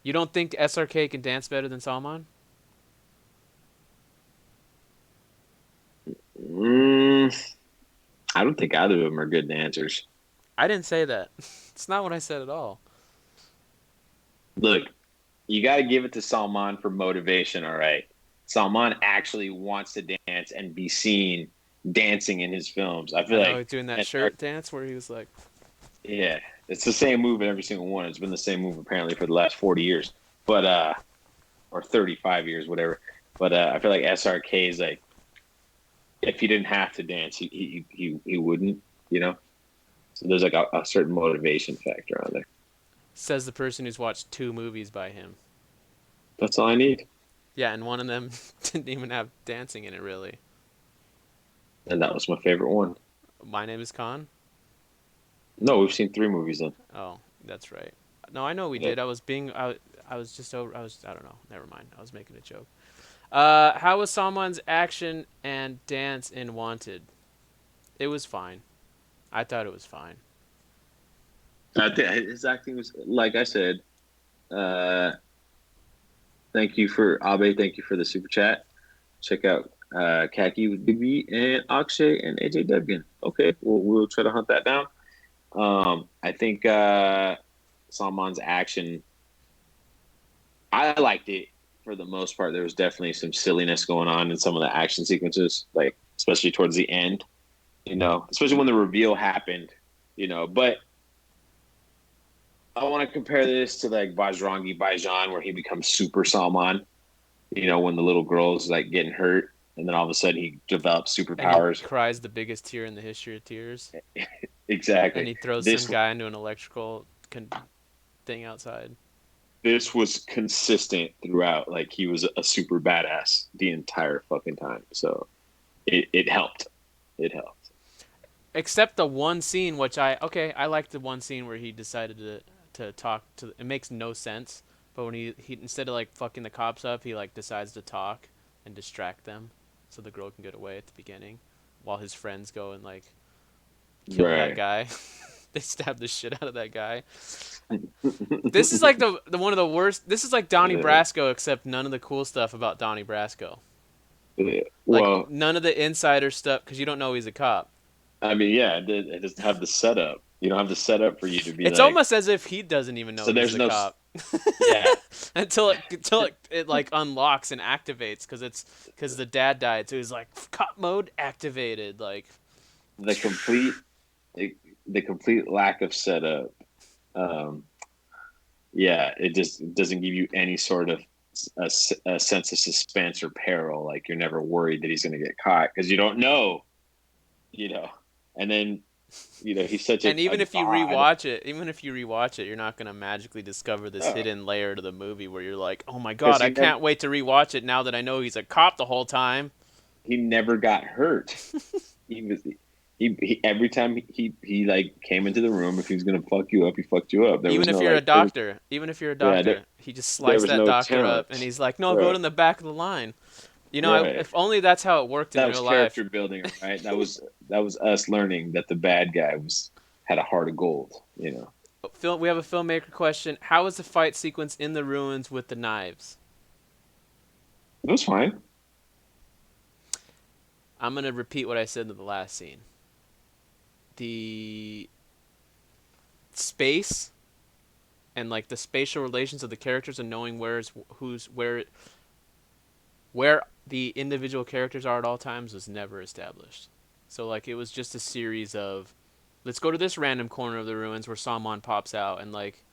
You don't think SRK can dance better than Salman? Mm, I don't think either of them are good dancers. I didn't say that. It's not what I said at all. Look, you got to give it to Salman for motivation, all right? Salman actually wants to dance and be seen dancing in his films. I I feel know like he's doing that SR shirt dance where he was like, yeah, it's the same move in every single one. It's been the same move apparently for the last 40 years, but or 35 years, whatever. But I feel like SRK is like, if he didn't have to dance, he wouldn't, you know. So there's like a certain motivation factor on there. says the person who's watched 2 movies by him. That's all I need, Yeah, and one of them didn't even have dancing in it, really. and that was my favorite one. My Name is Khan? No, we've seen 3 movies then. Oh, that's right. No, I know we Yeah. did. I was just over. I don't know. Never mind. I was making a joke. How was Salman's action and dance in Wanted? It was fine. I thought it was fine. I think his acting was, like I said. Uh, Thank you for Abe. Thank you for the super chat. Check out Kaki with Big B and Akshay and AJ Devgan. Okay, we'll try to hunt that down. I think Salman's action, I liked it for the most part. There was definitely some silliness going on in some of the action sequences, like especially towards the end. Especially when the reveal happened. But I want to compare this to like Bajrangi Bhaijaan, where he becomes Super Salman. When the little girl's like getting hurt, and then all of a sudden he develops And he superpowers. cries the biggest tear in the history of tears. And Exactly. he throws some This guy into an electrical thing outside. this was consistent throughout. Like he was a super badass the entire fucking time. So it helped. It helped. Except the one scene, which I like the one scene where he decided to talk to. It makes no sense, but when he instead of like fucking the cops up, he like decides to talk and distract them, so the girl can get away at the beginning, while his friends go and like kill that Right. guy. They stab the shit out of that guy. This is like the one of the worst. This is like Donnie Yeah. Brasco, except none of the cool stuff about Donnie Brasco. Yeah. Like Well, none of the insider stuff because you don't know he's a cop. I mean, yeah, it doesn't have the setup. You don't have the setup for you to be It's like. almost as if he doesn't even know So he's there's the no. cop Yeah. until it like unlocks and activates because the dad died, so he's like cop mode activated. Like The complete the complete lack of setup. Um, yeah, it just doesn't give you any sort of a sense of suspense or peril. Like you're never worried that he's going to get caught because you don't know, you know. And then, he's such and a god. even if you rewatch it, you're not gonna magically discover this Oh, hidden layer to the movie where you're like, oh my because god, I can't wait to rewatch it now that I know he's a cop the whole time. he never got hurt. He was he every time he like came into the room, if he was going to fuck you up, he fucked you up. There was no like Even if you're a yeah, doctor, he just there sliced was that no doctor up, and attempt. he's like, no, go Right. to the back of the line. Right. If only that's how it worked in That was real life. character building, right? That was us learning that the bad guy had a heart of gold. Film. We have a filmmaker question. How is the fight sequence in the ruins with the knives? It was fine. I'm gonna repeat what I said in the last scene. The space and like the spatial relations of the characters and knowing where's who's where the individual characters are at all times was never established. So like it was just a series of let's go to this random corner of the ruins where Salman pops out and like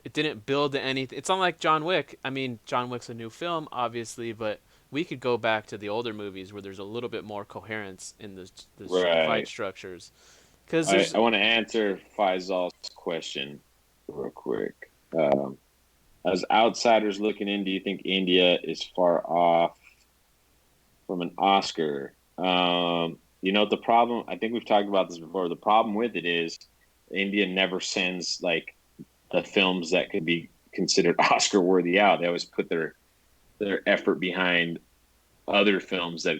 it didn't build to anything. It's not like John Wick. I mean, John Wick's a new film, obviously, but we could go back to the older movies where there's a little bit more coherence in the fight Right. structures. Because I there's, want to answer Faisal's question real quick. Um, as outsiders looking in, do you think India is far off from an Oscar? The problem, I think we've talked about this before. The problem with it is India never sends like the films that could be considered Oscar worthy out. They always put their effort behind other films that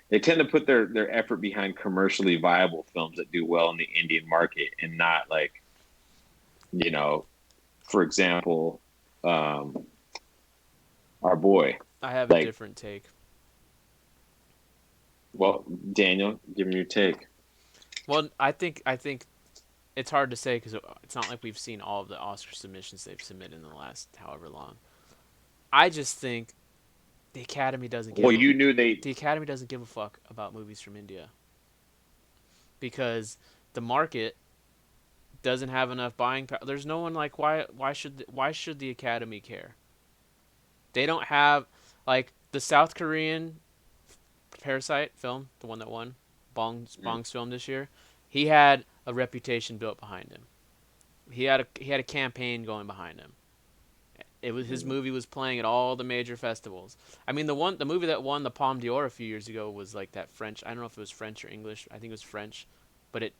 they tend to put their effort behind commercially viable films that do well in the Indian market and not like, you know, for example, um, our boy. I have a Like, different take. well, Daniel, give me your take. Well, I think it's hard to say because it's not like we've seen all of the Oscar submissions they've submitted in the last however long. I just think the Academy doesn't Well, give a you knew they. the Academy doesn't give a fuck about movies from India because the market doesn't have enough buying power. There's no one like why should the Academy care? They don't have like the South Korean Parasite film, the one that won Bong's film this year. He had a reputation built behind him. He had a campaign going behind him. It was his movie was playing at all the major festivals. I mean, the movie that won the Palme d'Or a few years ago was like that French. I don't know if it was French or English. I think it was French, but it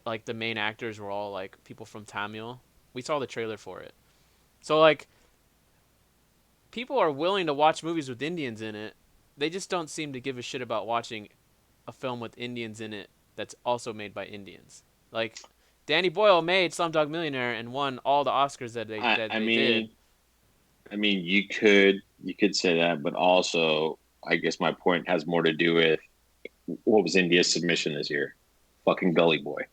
like the main actors were all like people from Tamil. We saw the trailer for it. So like people are willing to watch movies with Indians in it. They just don't seem to give a shit about watching a film with Indians in it that's also made by Indians. Like Danny Boyle made Slumdog Millionaire and won all the Oscars that they I, that I they did. mean, I mean, you could say that, but also, I guess my point has more to do with what was India's submission this year? Fucking Gully Boy.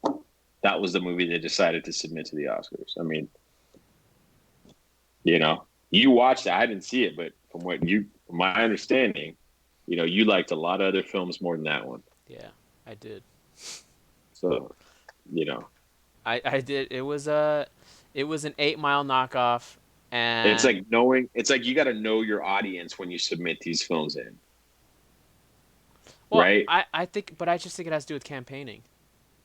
That was the movie they decided to submit to the Oscars. I mean, you watched it. I didn't see it, but from my understanding, you liked a lot of other films more than that one. Yeah, I did. So, you know, I did. It was an 8 Mile knockoff, it's and like it's like you got to know your audience when you submit these films in, well, right? I think, but I just think it has to do with campaigning,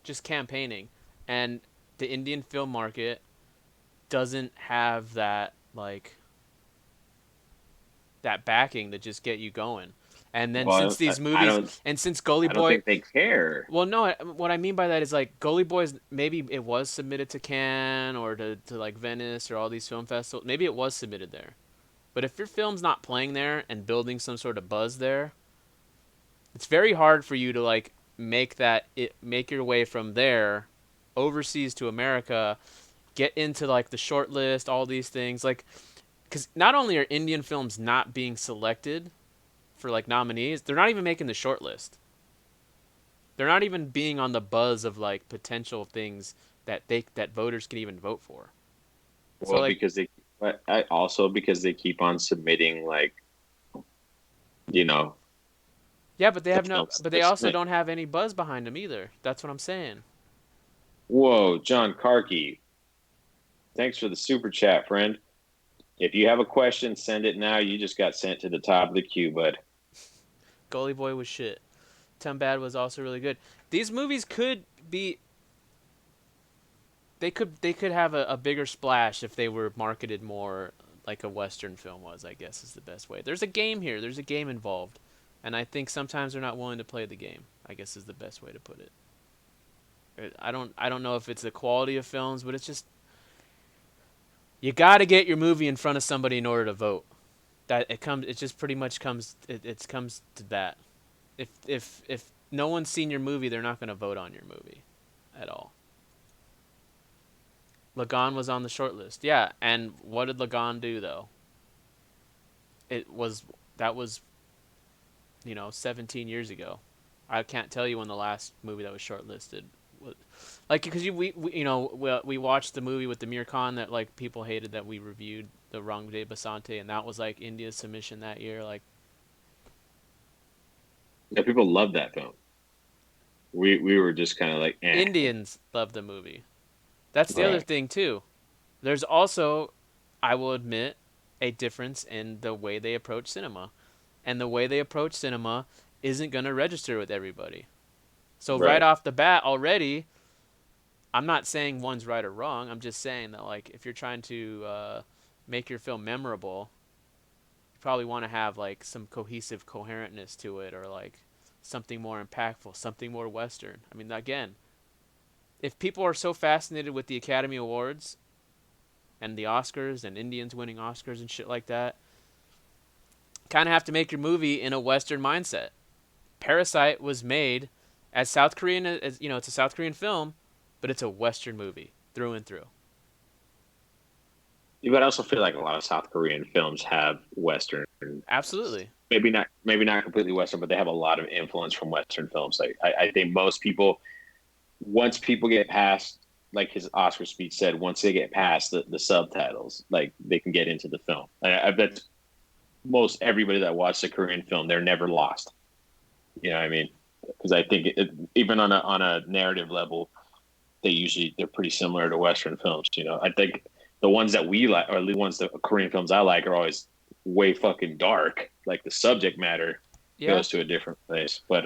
just campaigning, and the Indian film market doesn't have that like that backing to just get you going. And then since Well, these I movies don't, and since Gully I don't Boy, think they care. well, no, what I mean by that is like Gully Boys. Maybe it was submitted to Cannes or to like Venice or all these film festivals. Maybe it was submitted there. But if your film's not playing there and building some sort of buzz there, it's very hard for you to like make your way from there overseas to America, get into like the short list, all these things like cuz not only are Indian films not being selected for like nominees, they're not even making the short list. They're not even being on the buzz of like potential things that voters can even vote for. So Well, like but I also because they keep on submitting like, you know, yeah, but they the have no films but they they also submit. don't have any buzz behind them either. That's what I'm saying. Whoa, John Karki, thanks for the super chat, friend. If you have a question, send it now. You just got sent to the top of the queue, bud. Gully Boy was shit. Bad was also really good. These movies could be they could have a bigger splash if they were marketed more like a Western film was, I guess is the best way. There's a game here, there's a game involved. And I think sometimes they're not willing to play the game, I guess is the best way to put it. I don't know if it's the quality of films, but it's just you got to get your movie in front of somebody in order to vote. It just pretty much it comes to that. If no one's seen your movie, they're not going to vote on your movie at all. Lagan was on the short list. Yeah, and what did Lagan do though? It was that was 17 years ago. I can't tell you when the last movie that was shortlisted was. Like, because we watched the movie with the Mir Khan that like people hated that we reviewed, the Wrong Day Basante, and that was like India's submission that year. Like, Yeah, people love that film. We were just kind of like, eh. Indians love the movie. That's the other Right, thing too. There's also, I will admit, a difference in the way they approach cinema, and the way they approach cinema isn't gonna register with everybody. So right right. off the bat already, I'm not saying one's right or wrong. I'm just saying that like if you're trying to make your film memorable, you probably want to have like some cohesive coherentness to it, or like something more impactful, something more Western. I mean, again, if people are so fascinated with the Academy Awards and the Oscars and Indians winning Oscars and shit like that, kind of have to make your movie in a Western mindset. Parasite was made as South Korean as it's a South Korean film, but it's a Western movie through and through. But I also feel like a lot of South Korean films have Western, Absolutely. maybe not completely Western, but they have a lot of influence from Western films. Like I think most people, once people get past, like his Oscar speech said, once they get past the subtitles, like they can get into the film. I bet most everybody that watched a Korean film, they're never lost. You know what I mean? Because I think even on a narrative level, they're pretty similar to Western films. I think the ones that we like, or the ones the Korean films I like, are always way fucking dark. Like the subject matter Yeah. goes to a different place, but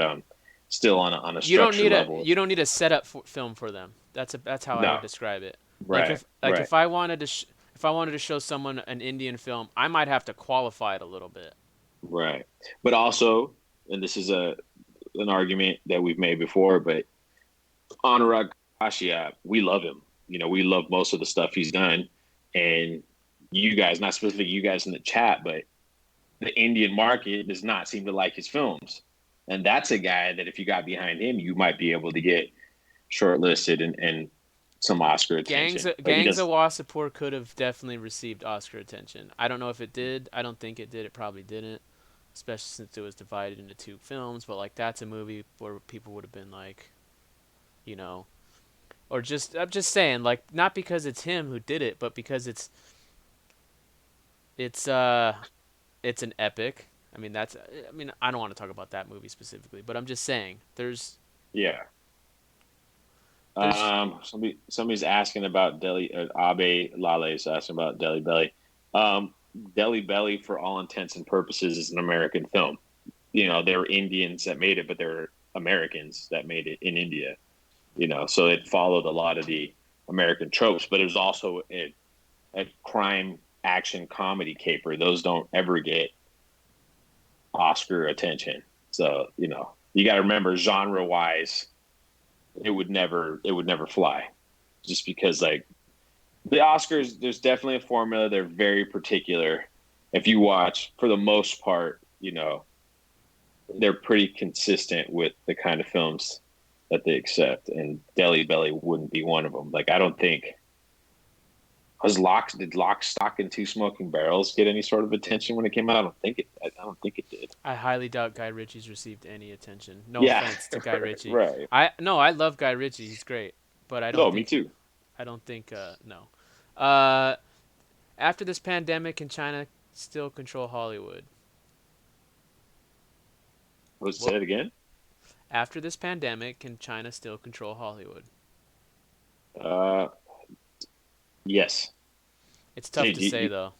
still on a You don't structure need a level. setup film for them. That's how I would No, describe it. Like right, right, if I wanted to if I wanted to show someone an Indian film, I might have to qualify it a little bit. right. But also, and this is a an argument that we've made before, but Anurag Kashyap, we love him. We love most of the stuff he's done, and you guys, not specifically you guys in the chat, but the Indian market does not seem to like his films. And that's a guy that if you got behind him, you might be able to get shortlisted and some Oscar attention. But he Gangs of does, Wasseypur could have definitely received Oscar attention. I don't know if it did. I don't think it did. It probably didn't, especially since it was divided into two films. But like that's a movie where people would have been like, you know, or just I'm just saying like not because it's him who did it, but because it's uh it's an epic. I mean that's I mean I don't want to talk about that movie specifically, but I'm just saying yeah. there's Somebody's asking about Delhi. Abe Lale is asking about Delhi Belly. Delhi Belly, for all intents and purposes, is an American film. There were Indians that made it, but there were Americans that made it in India. So it followed a lot of the American tropes, but it was also a crime action comedy caper. Those don't ever get Oscar attention. So you got to remember, genre wise, it would never fly, just because like the Oscars, there's definitely a formula. They're very particular. If you watch, for the most part, they're pretty consistent with the kind of films that they accept, and Delhi Belly wouldn't be one of them. Like I don't think did Lock, Stock, and Two Smoking Barrels get any sort of attention when it came out? I don't think it did. I highly doubt Guy Ritchie's received any attention. No Yeah, offense to Guy Ritchie. right. I love Guy Ritchie. He's great, but No, me too. I don't think no. Uh After this pandemic, can China still control Hollywood? Let's say Well, it again. after this pandemic, can China still control Hollywood? Uh, yes. It's tough Dude, to say though.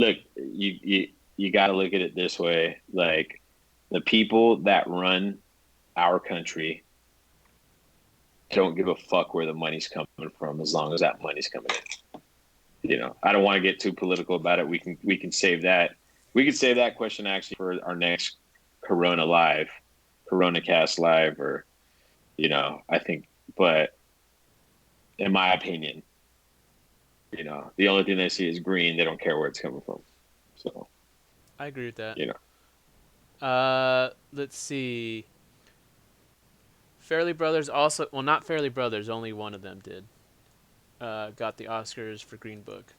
look, you got to look at it this way. Like the people that run our country don't give a fuck where the money's coming from, as long as that money's coming in. I don't want to get too political about it. We can save that. We could save that question actually for our next Corona Live, Corona Cast Live, or I think. But in my opinion, the only thing they see is green. They don't care where it's coming from. So I agree with that. you know, Let's see. Fairly Brothers also, well, not Fairly Brothers, only one of them did. got the Oscars for Green Book.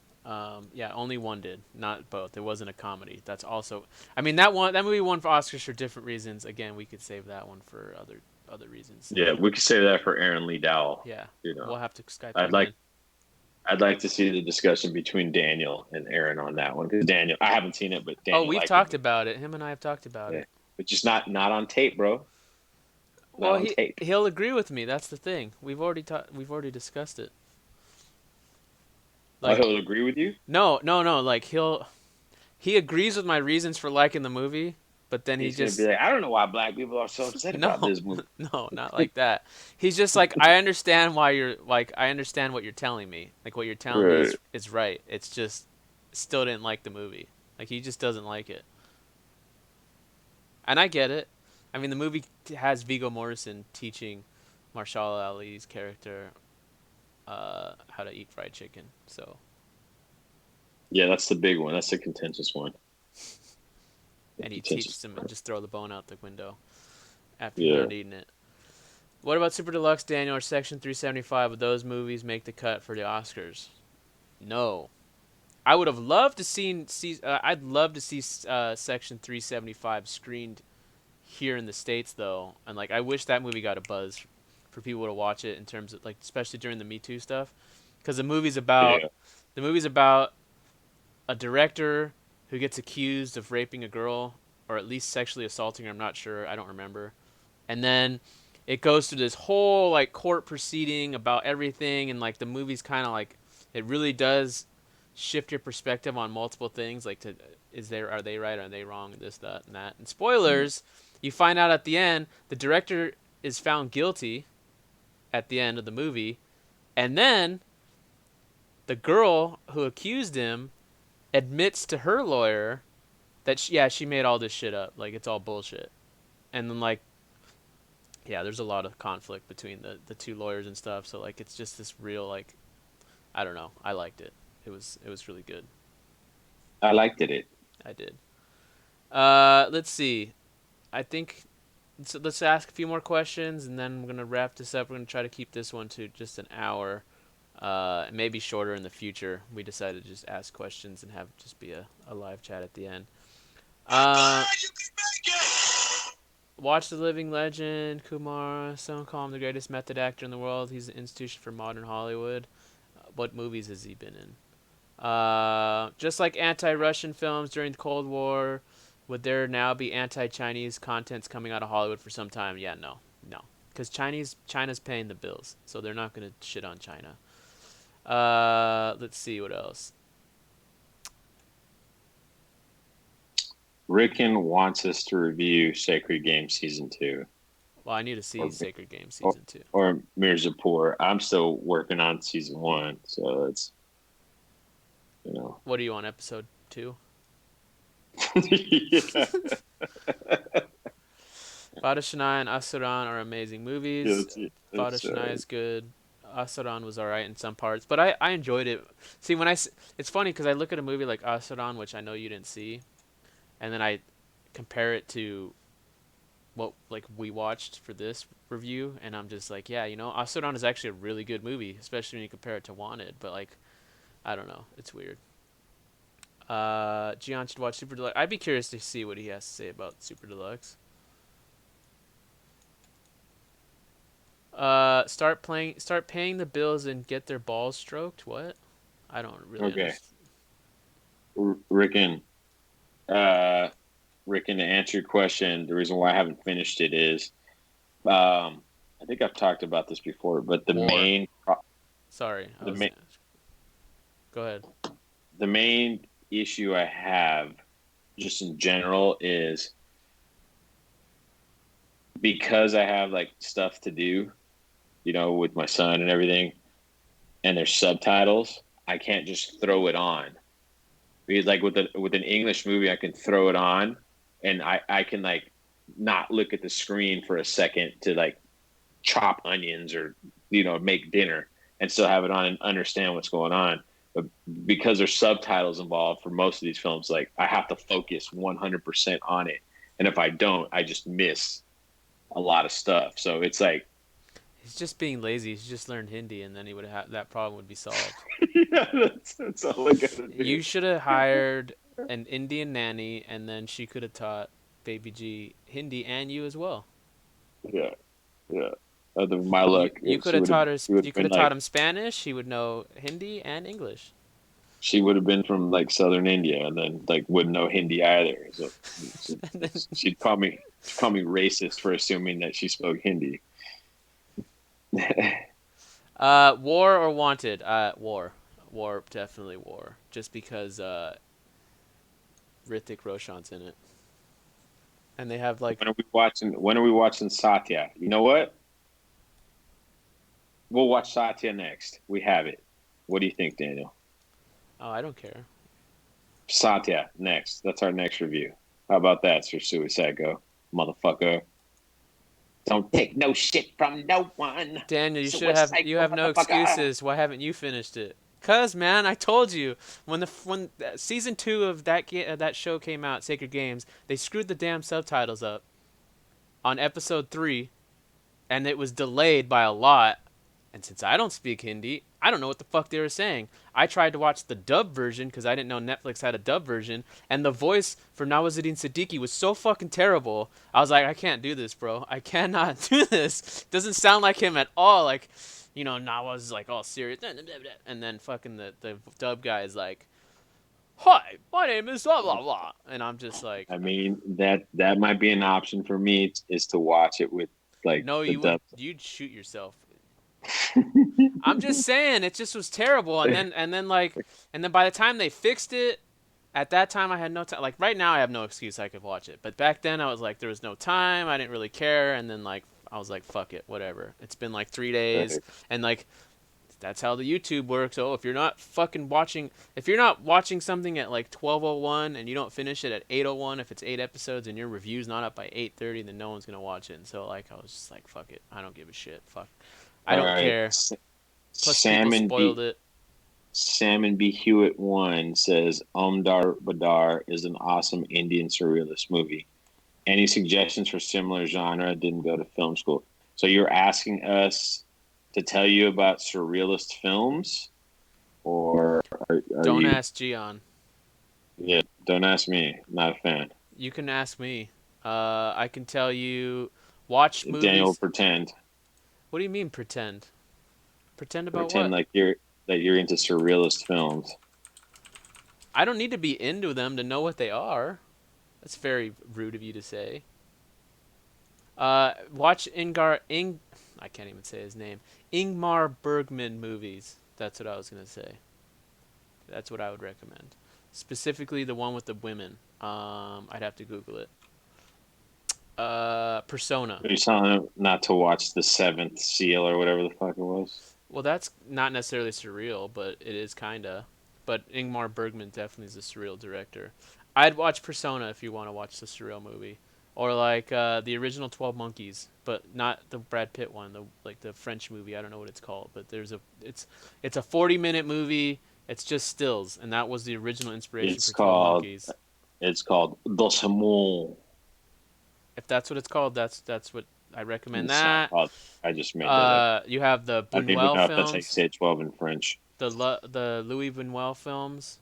Yeah, only one did, not both. It wasn't a comedy. That's also, I mean, that movie won for Oscars for different reasons. Again, we could save that one for other reasons. Yeah, we could say that for Aaron Lee Dowell. Yeah, You know, we'll have to Skype I'd him like in. I'd like to see the discussion between Daniel and Aaron on that one because Daniel, I haven't seen it, but Oh, Daniel we've liked it. talked about it. Him and I have talked about Yeah, it. but just not on tape, bro. Not Well, on tape. he'll agree with me. That's the thing. We've already discussed it. Oh, Like, he'll agree with you. no, no, no. Like he agrees with my reasons for liking the movie, but then he He's gonna be just like, I don't know why black people are so upset about no, this movie. no, not like that. He's just like, I understand why you're like, I understand what you're telling me. Like what you're telling me Right. is right. It's just still didn't like the movie. Like he just doesn't like it, and I get it. I mean, the movie has Viggo Mortensen teaching Marshall Ali's character how to eat fried chicken. So, Yeah, that's the big one. That's the contentious one. The and he contentious teaches him and part. just throw the bone out the window after you're Yeah. done eating it. What about Super Deluxe, Daniel, or Section 375? Would those movies make the cut for the Oscars? No. I would have loved to see. I'd love to see Section 375 screened here in the states, though, and like I wish that movie got a buzz for people to watch it in terms of like, especially during the Me Too stuff, because Yeah. the movie's about a director who gets accused of raping a girl or at least sexually assaulting her. I'm not sure. I don't remember. And then it goes through this whole like court proceeding about everything, and like the movie's kind of like it really does shift your perspective on multiple things. Like, to is there are they right? Are they wrong? This, that, and that. And Mm. spoilers, you find out at the end the director is found guilty at the end of the movie, and then the girl who accused him admits to her lawyer that yeah, she made all this shit up. Like it's all bullshit. And then like yeah, there's a lot of conflict between the two lawyers and stuff. So like it's just this real like I don't know. I liked it. It was really good. I liked it. I did. Let's see. I think so. Let's ask a few more questions and then we're gonna wrap this up. We're gonna try to keep this one to just an hour. Maybe shorter in the future. We decided to just ask questions and have just be a live chat at the end. Uh, Watch the Living Legend. Kumar, some call him the greatest method actor in the world. He's an institution for modern Hollywood. What movies has he been in? Just like anti-Russian films during the Cold War, would there now be anti-Chinese contents coming out of Hollywood for some time? Yeah, no, no, because China's paying the bills, so they're not gonna shit on China. Let's see what else. Rickon wants us to review Sacred Game season two, Well, I need to see or Sacred Game or, season 2. or Mirzapur. I'm still working on season one, so it's you know. What are you on episode 2? Yeah, Fada Shanai and Asuran are amazing movies. it's, Fada it's Shanai is good. Asuran was alright in some parts, but I enjoyed it. See, it's funny because I look at a movie like Asuran, which I know you didn't see, and then I compare it to what like we watched for this review, and I'm just like, yeah, Asuran is actually a really good movie, especially when you compare it to Wanted. But like, I don't know, it's weird. Gian should watch Super Deluxe. I'd be curious to see what he has to say about Super Deluxe. Start paying the bills and get their balls stroked. What? I don't really okay. understand. Rickon, uh, Rickon, to answer your question, the reason why I haven't finished it is, I think I've talked about this before, but War. Sorry, I the was. main, Go ahead. the main issue I have, just in general, is because I have like stuff to do, with my son and everything, and there's subtitles. I can't just throw it on because like with an English movie, I can throw it on, and I can like not look at the screen for a second to like chop onions or make dinner and still have it on and understand what's going on. But because there's subtitles involved for most of these films, like I have to focus 100% on it, and if I don't, I just miss a lot of stuff. So it's like He's just being lazy. He's just learned Hindi, and then he would have that problem would be solved. Yeah, that's all I gotta do. You should have hired an Indian nanny, and then she could have taught Baby G Hindi and you as well. Yeah, yeah. Other than my You luck, you could she have would have taught her. she would You have could been have taught like him Spanish. He would know Hindi and English. she would have been from like southern India, and then like wouldn't know Hindi either. So And then, she'd call me racist for assuming that she spoke Hindi. war or wanted? War, definitely war. Just because Hrithik Roshan's in it, and they have like, When are we watching Satya? You know what? We'll watch Satya next. We have it. What do you think, Daniel? oh, I don't care. Satya next. That's our next review. How about that, Sir Suicide Go, motherfucker? Don't take no shit from no one. Daniel, Suicide you Go, have no motherfucker. excuses. Why haven't you finished it? Cause man, I told you when season 2 of that show came out, Sacred Games, they screwed the damn subtitles up on episode 3, and it was delayed by a lot. And since I don't speak Hindi, I don't know what the fuck they were saying. I tried to watch the dub version because I didn't know Netflix had a dub version, and the voice for Nawazuddin Siddiqui was so fucking terrible. I was like, I can't do this, bro. I cannot do this. Doesn't sound like him at all. Like, Nawaz is like all serious, and then fucking the dub guy is like, "Hi, my name is blah blah blah," and I'm just like, I mean that might be an option for me is to watch it with like no, the dub. you'd shoot yourself. I'm just saying it just was terrible, and then by the time they fixed it, at that time I had no time. Like right now I have no excuse I could watch it, but back then I was like there was no time. I didn't really care, and then like I was like fuck it, whatever. It's been like 3 days, Right. and like that's how the YouTube works. Oh, if you're not watching something at like 12:01 and you don't finish it at 8:01, if it's 8 episodes and your review's not up by 8:30, then no one's gonna watch it. And so like I was just like fuck it, I don't give a shit. Fuck, I All don't right. care. Plus, people Salmon spoiled B. it. Salmon B. Hewitt one says Omdar Badar is an awesome Indian surrealist movie. Any suggestions for similar genre? Didn't go to film school. So you're asking us to tell you about surrealist films, or are Don't you? ask Gian. Yeah, don't ask me. Not a fan. You can ask me. I can tell you. Watch Daniel, movies. What do you mean pretend? Pretend about pretend what? like you're into surrealist films. I don't need to be into them to know what they are. That's very rude of you to say. Watch I can't even say his name. Ingmar Bergman movies. That's what I was gonna say. That's what I would recommend. Specifically the one with the women. I'd have to Google it. Persona. You're telling him not to watch The Seventh Seal or whatever the fuck it was. Well, that's not necessarily surreal, but it is kinda. But Ingmar Bergman definitely is a surreal director. I'd watch Persona if you want to watch the surreal movie, or like the original 12 Monkeys, but not the Brad Pitt one. The French movie. I don't know what it's called, but it's a 40-minute movie. It's just stills, and that was the original inspiration It's for 12 called Monkeys. it's called Dos Amor. If that's what it's called, that's what I recommend. It's not That called. I just made that up. you have the I don't even Buñuel know if that's how you films, say 12 in French. the Louis Buñuel films,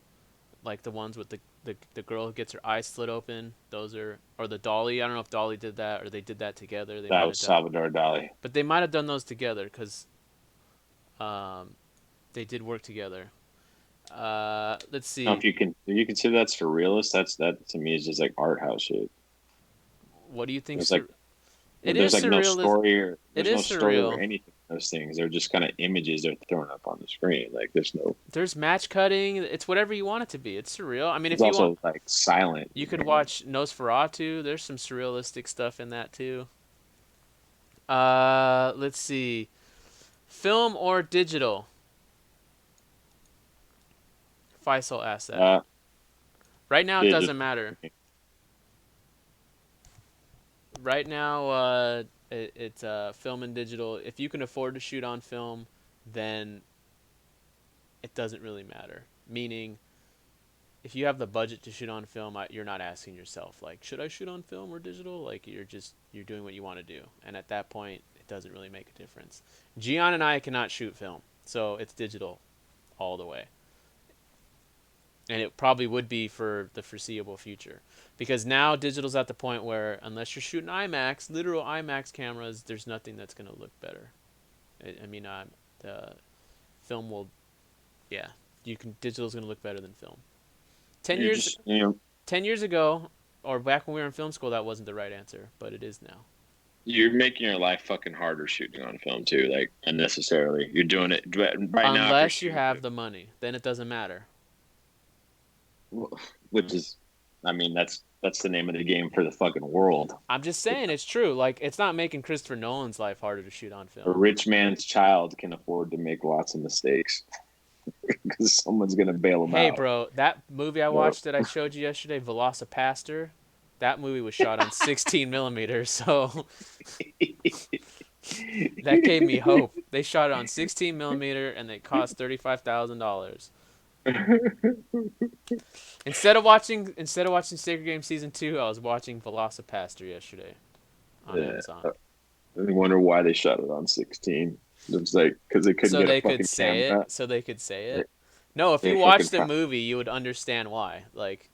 like the ones with the girl who gets her eyes slit open. Those are or the Dolly. I don't know if Dolly did that or they did that together. They That might was have done, Salvador Dali. but they might have done those together because um, they did work together. Let's Now, see. if you consider that surrealist, that to me is just like art house shit. What do you think? There's like It is there's like no surreal. story or It there's no is story or surreal. anything in those things. They're just kind of images they're throwing up on the screen. Like there's no. There's match cutting. It's whatever you want it to be. It's surreal. I mean, It's if you want, also like silent. you could watch Nosferatu. There's some surrealistic stuff in that too. Let's see. Film or digital? Faisal asked that. Uh, Right now, it doesn't digital. matter. Right now, it's film and digital. If you can afford to shoot on film, then it doesn't really matter. Meaning, if you have the budget to shoot on film, you're not asking yourself like, should I shoot on film or digital? Like you're doing what you want to do, and at that point, it doesn't really make a difference. Gian and I cannot shoot film, so it's digital all the way. And it probably would be for the foreseeable future, because now digital's at the point where unless you're shooting IMAX, literal IMAX cameras, there's nothing that's going to look better. I mean, the film will, yeah, you can digital's going to look better than film. 10 You're years just, you know, 10 years ago, or back when we were in film school, that wasn't the right answer, but it is now. you're making your life fucking harder shooting on film too, like unnecessarily. You're doing it right now if you're Unless you shooting, have the money, then it doesn't matter. which is, I mean, that's the name of the game for the fucking world. I'm just saying it's true. Like, it's not making Christopher Nolan's life harder to shoot on A film. rich man's child can afford to make lots of mistakes because someone's gonna bail him Hey, out. bro, that movie I So, watched that I showed you yesterday, Velocipaster, that movie was shot on 16 millimeters, so that gave me hope. They shot it on 16 millimeter and they cost $35,000. Instead of watching Sacred Game season 2, I was watching Velocipaster yesterday on yeah, Amazon. I wonder why they shot it on 16. It was like because they couldn't So get a they could fucking say it. camera. So they could say They, it. No, if they you fucking watched the movie, you would understand why. Like,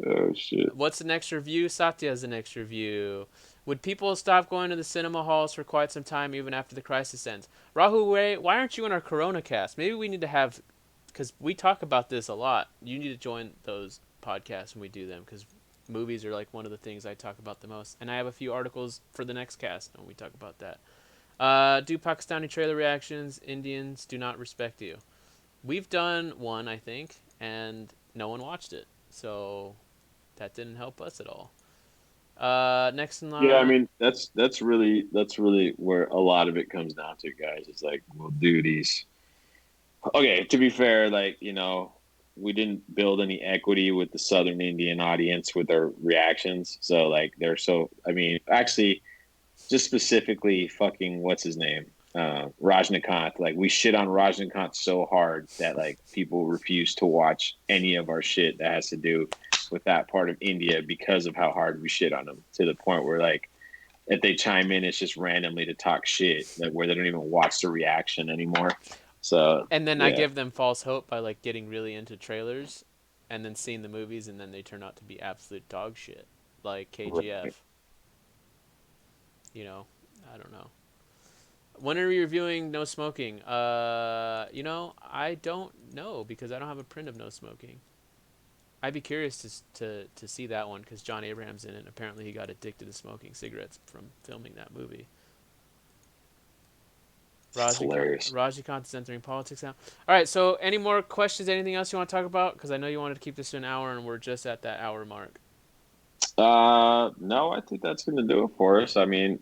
oh shit. what's the next review? Satya's the next review. Would people stop going to the cinema halls for quite some time even after the crisis ends? Rahul, why aren't you in our Corona cast? Maybe we need to have, because we talk about this a lot. You need to join those podcasts when we do them, because movies are like one of the things I talk about the most. And I have a few articles for the next cast, and we talk about that. Do Pakistani trailer reactions. Indians do not respect you. We've done one, I think, and no one watched it. So that didn't help us at all. Next in Yeah, I line. mean that's really where a lot of it comes down to, guys. It's like we'll do these. Okay, to be fair, like we didn't build any equity with the Southern Indian audience with our reactions. So like they're so. I mean, actually, just specifically, fucking what's his name, Rajnikant. Like we shit on Rajnikant so hard that like people refuse to watch any of our shit that has to do with that part of India because of how hard we shit on them. To the point where like if they chime in, it's just randomly to talk shit, like where they don't even watch the reaction anymore. So And then I yeah, give them false hope by like getting really into trailers and then seeing the movies and then they turn out to be absolute dog shit. Like right. KGF. You know, I don't know. When are we reviewing No Smoking? I don't know because I don't have a print of No Smoking. I'd be curious to see that one because John Abraham's in it. Apparently, he got addicted to smoking cigarettes from filming that movie. It's hilarious. Rajnikant is entering politics now. All right. So, any more questions? Anything else you want to talk about? Because I know you wanted to keep this to an hour, and we're just at that hour mark. No, I think that's gonna do it for us. I mean,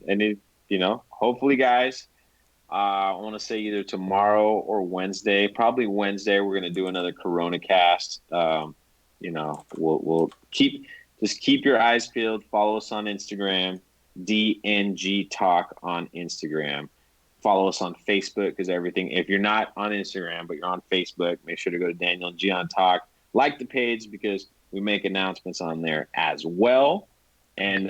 hopefully, guys. I want to say either tomorrow or Wednesday. Probably Wednesday. We're gonna do another Corona cast. We'll keep your eyes peeled. Follow us on Instagram, DNG Talk on Instagram. Follow us on Facebook because everything. If you're not on Instagram but you're on Facebook, make sure to go to Daniel and Gian Talk. Like the page because we make announcements on there as well. And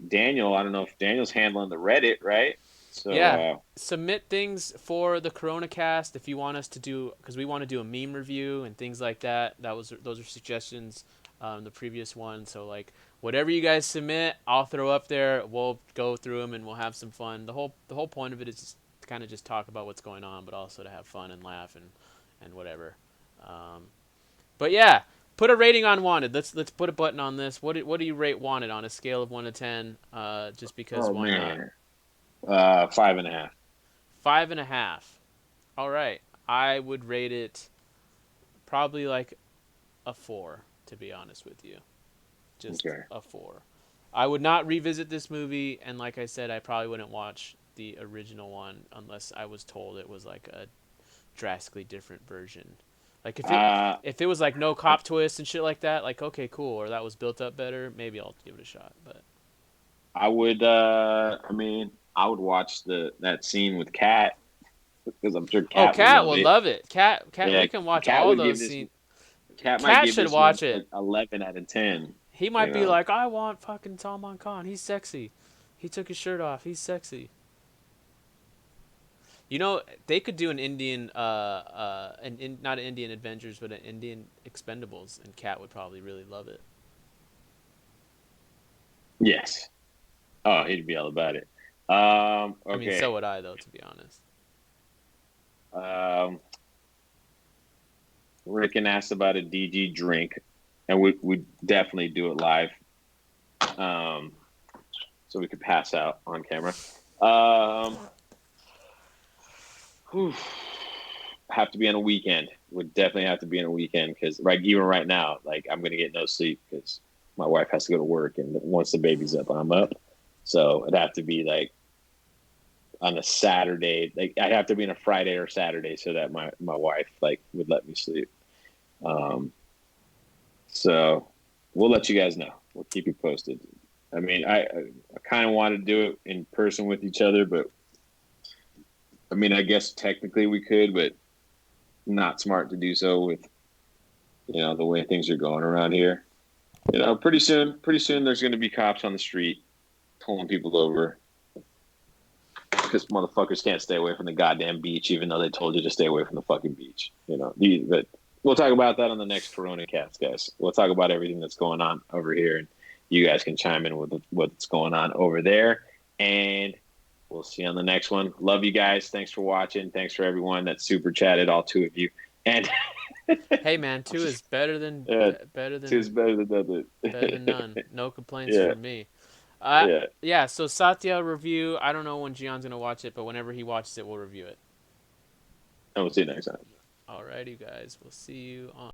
Daniel, I don't know if Daniel's handling the Reddit, right? So Yeah, submit things for the Corona Cast if you want us to do, because we want to do a meme review and things like that. Those are suggestions, the previous one. So like whatever you guys submit, I'll throw up there. We'll go through them and we'll have some fun. The whole point of it is just to kind of just talk about what's going on, but also to have fun and laugh and whatever. Um, but yeah, put a rating on Wanted. Let's put a button on this. What do you rate Wanted on a scale of 1 to 10? Just because oh why not? man, 5.5. 5.5. All right. I would rate it probably like a 4, to be honest with you. Just Okay. a 4. I would not revisit this movie, and like I said, I probably wouldn't watch the original one unless I was told it was like a drastically different version. Like Uh, if it was like no cop twist and shit like that, like okay, cool, or that was built up better, maybe I'll give it a shot. But I would. I mean, I would watch that scene with Kat because I'm sure oh, Kat would Cat love will it. love it. Cat, Yeah, we can watch Kat all would give those this. scenes. Kat might Cat give should this one watch it. an 11 out of 10. He You might be know. like, I want fucking Salman Khan. He's sexy. He took his shirt off. He's sexy. You know, they could do an Indian, not an Indian Avengers, but an Indian Expendables, and Cat would probably really love it. Yes. Oh, he'd be all about it. I mean, so Okay. would I, though, to be honest. Um, Rickon asked about a DG drink, and we definitely do it live, um, so we could pass out on camera. Um, whew, have to be on a weekend. Would definitely have to be on a weekend because even right now, like I'm gonna get no sleep because my wife has to go to work, and once the baby's up, I'm up. So it'd have to be like on a Saturday. Like I'd have to be on a Friday or Saturday so that my wife like would let me sleep. Um, so we'll let you guys know. We'll keep you posted. I mean, I kind of want to do it in person with each other, but I mean, I guess technically we could, but not smart to do so with the way things are going around here. Pretty soon there's going to be cops on the street pulling people over because motherfuckers can't stay away from the goddamn beach, even though they told you to stay away from the fucking beach. But we'll talk about that on the next Corona Cast, guys. We'll talk about everything that's going on over here, and you guys can chime in with what's going on over there. And we'll see you on the next one. Love you guys. Thanks for watching. Thanks for everyone that super chatted, all two of you. And Hey, man, two is better than uh, better two's than better than nothing. better than none. No complaints Yeah, from me. yeah. Yeah. So Satya review. I don't know when Gion's gonna watch it, but whenever he watches it, we'll review it. And we'll see you next time. Alrighty, guys. We'll see you on.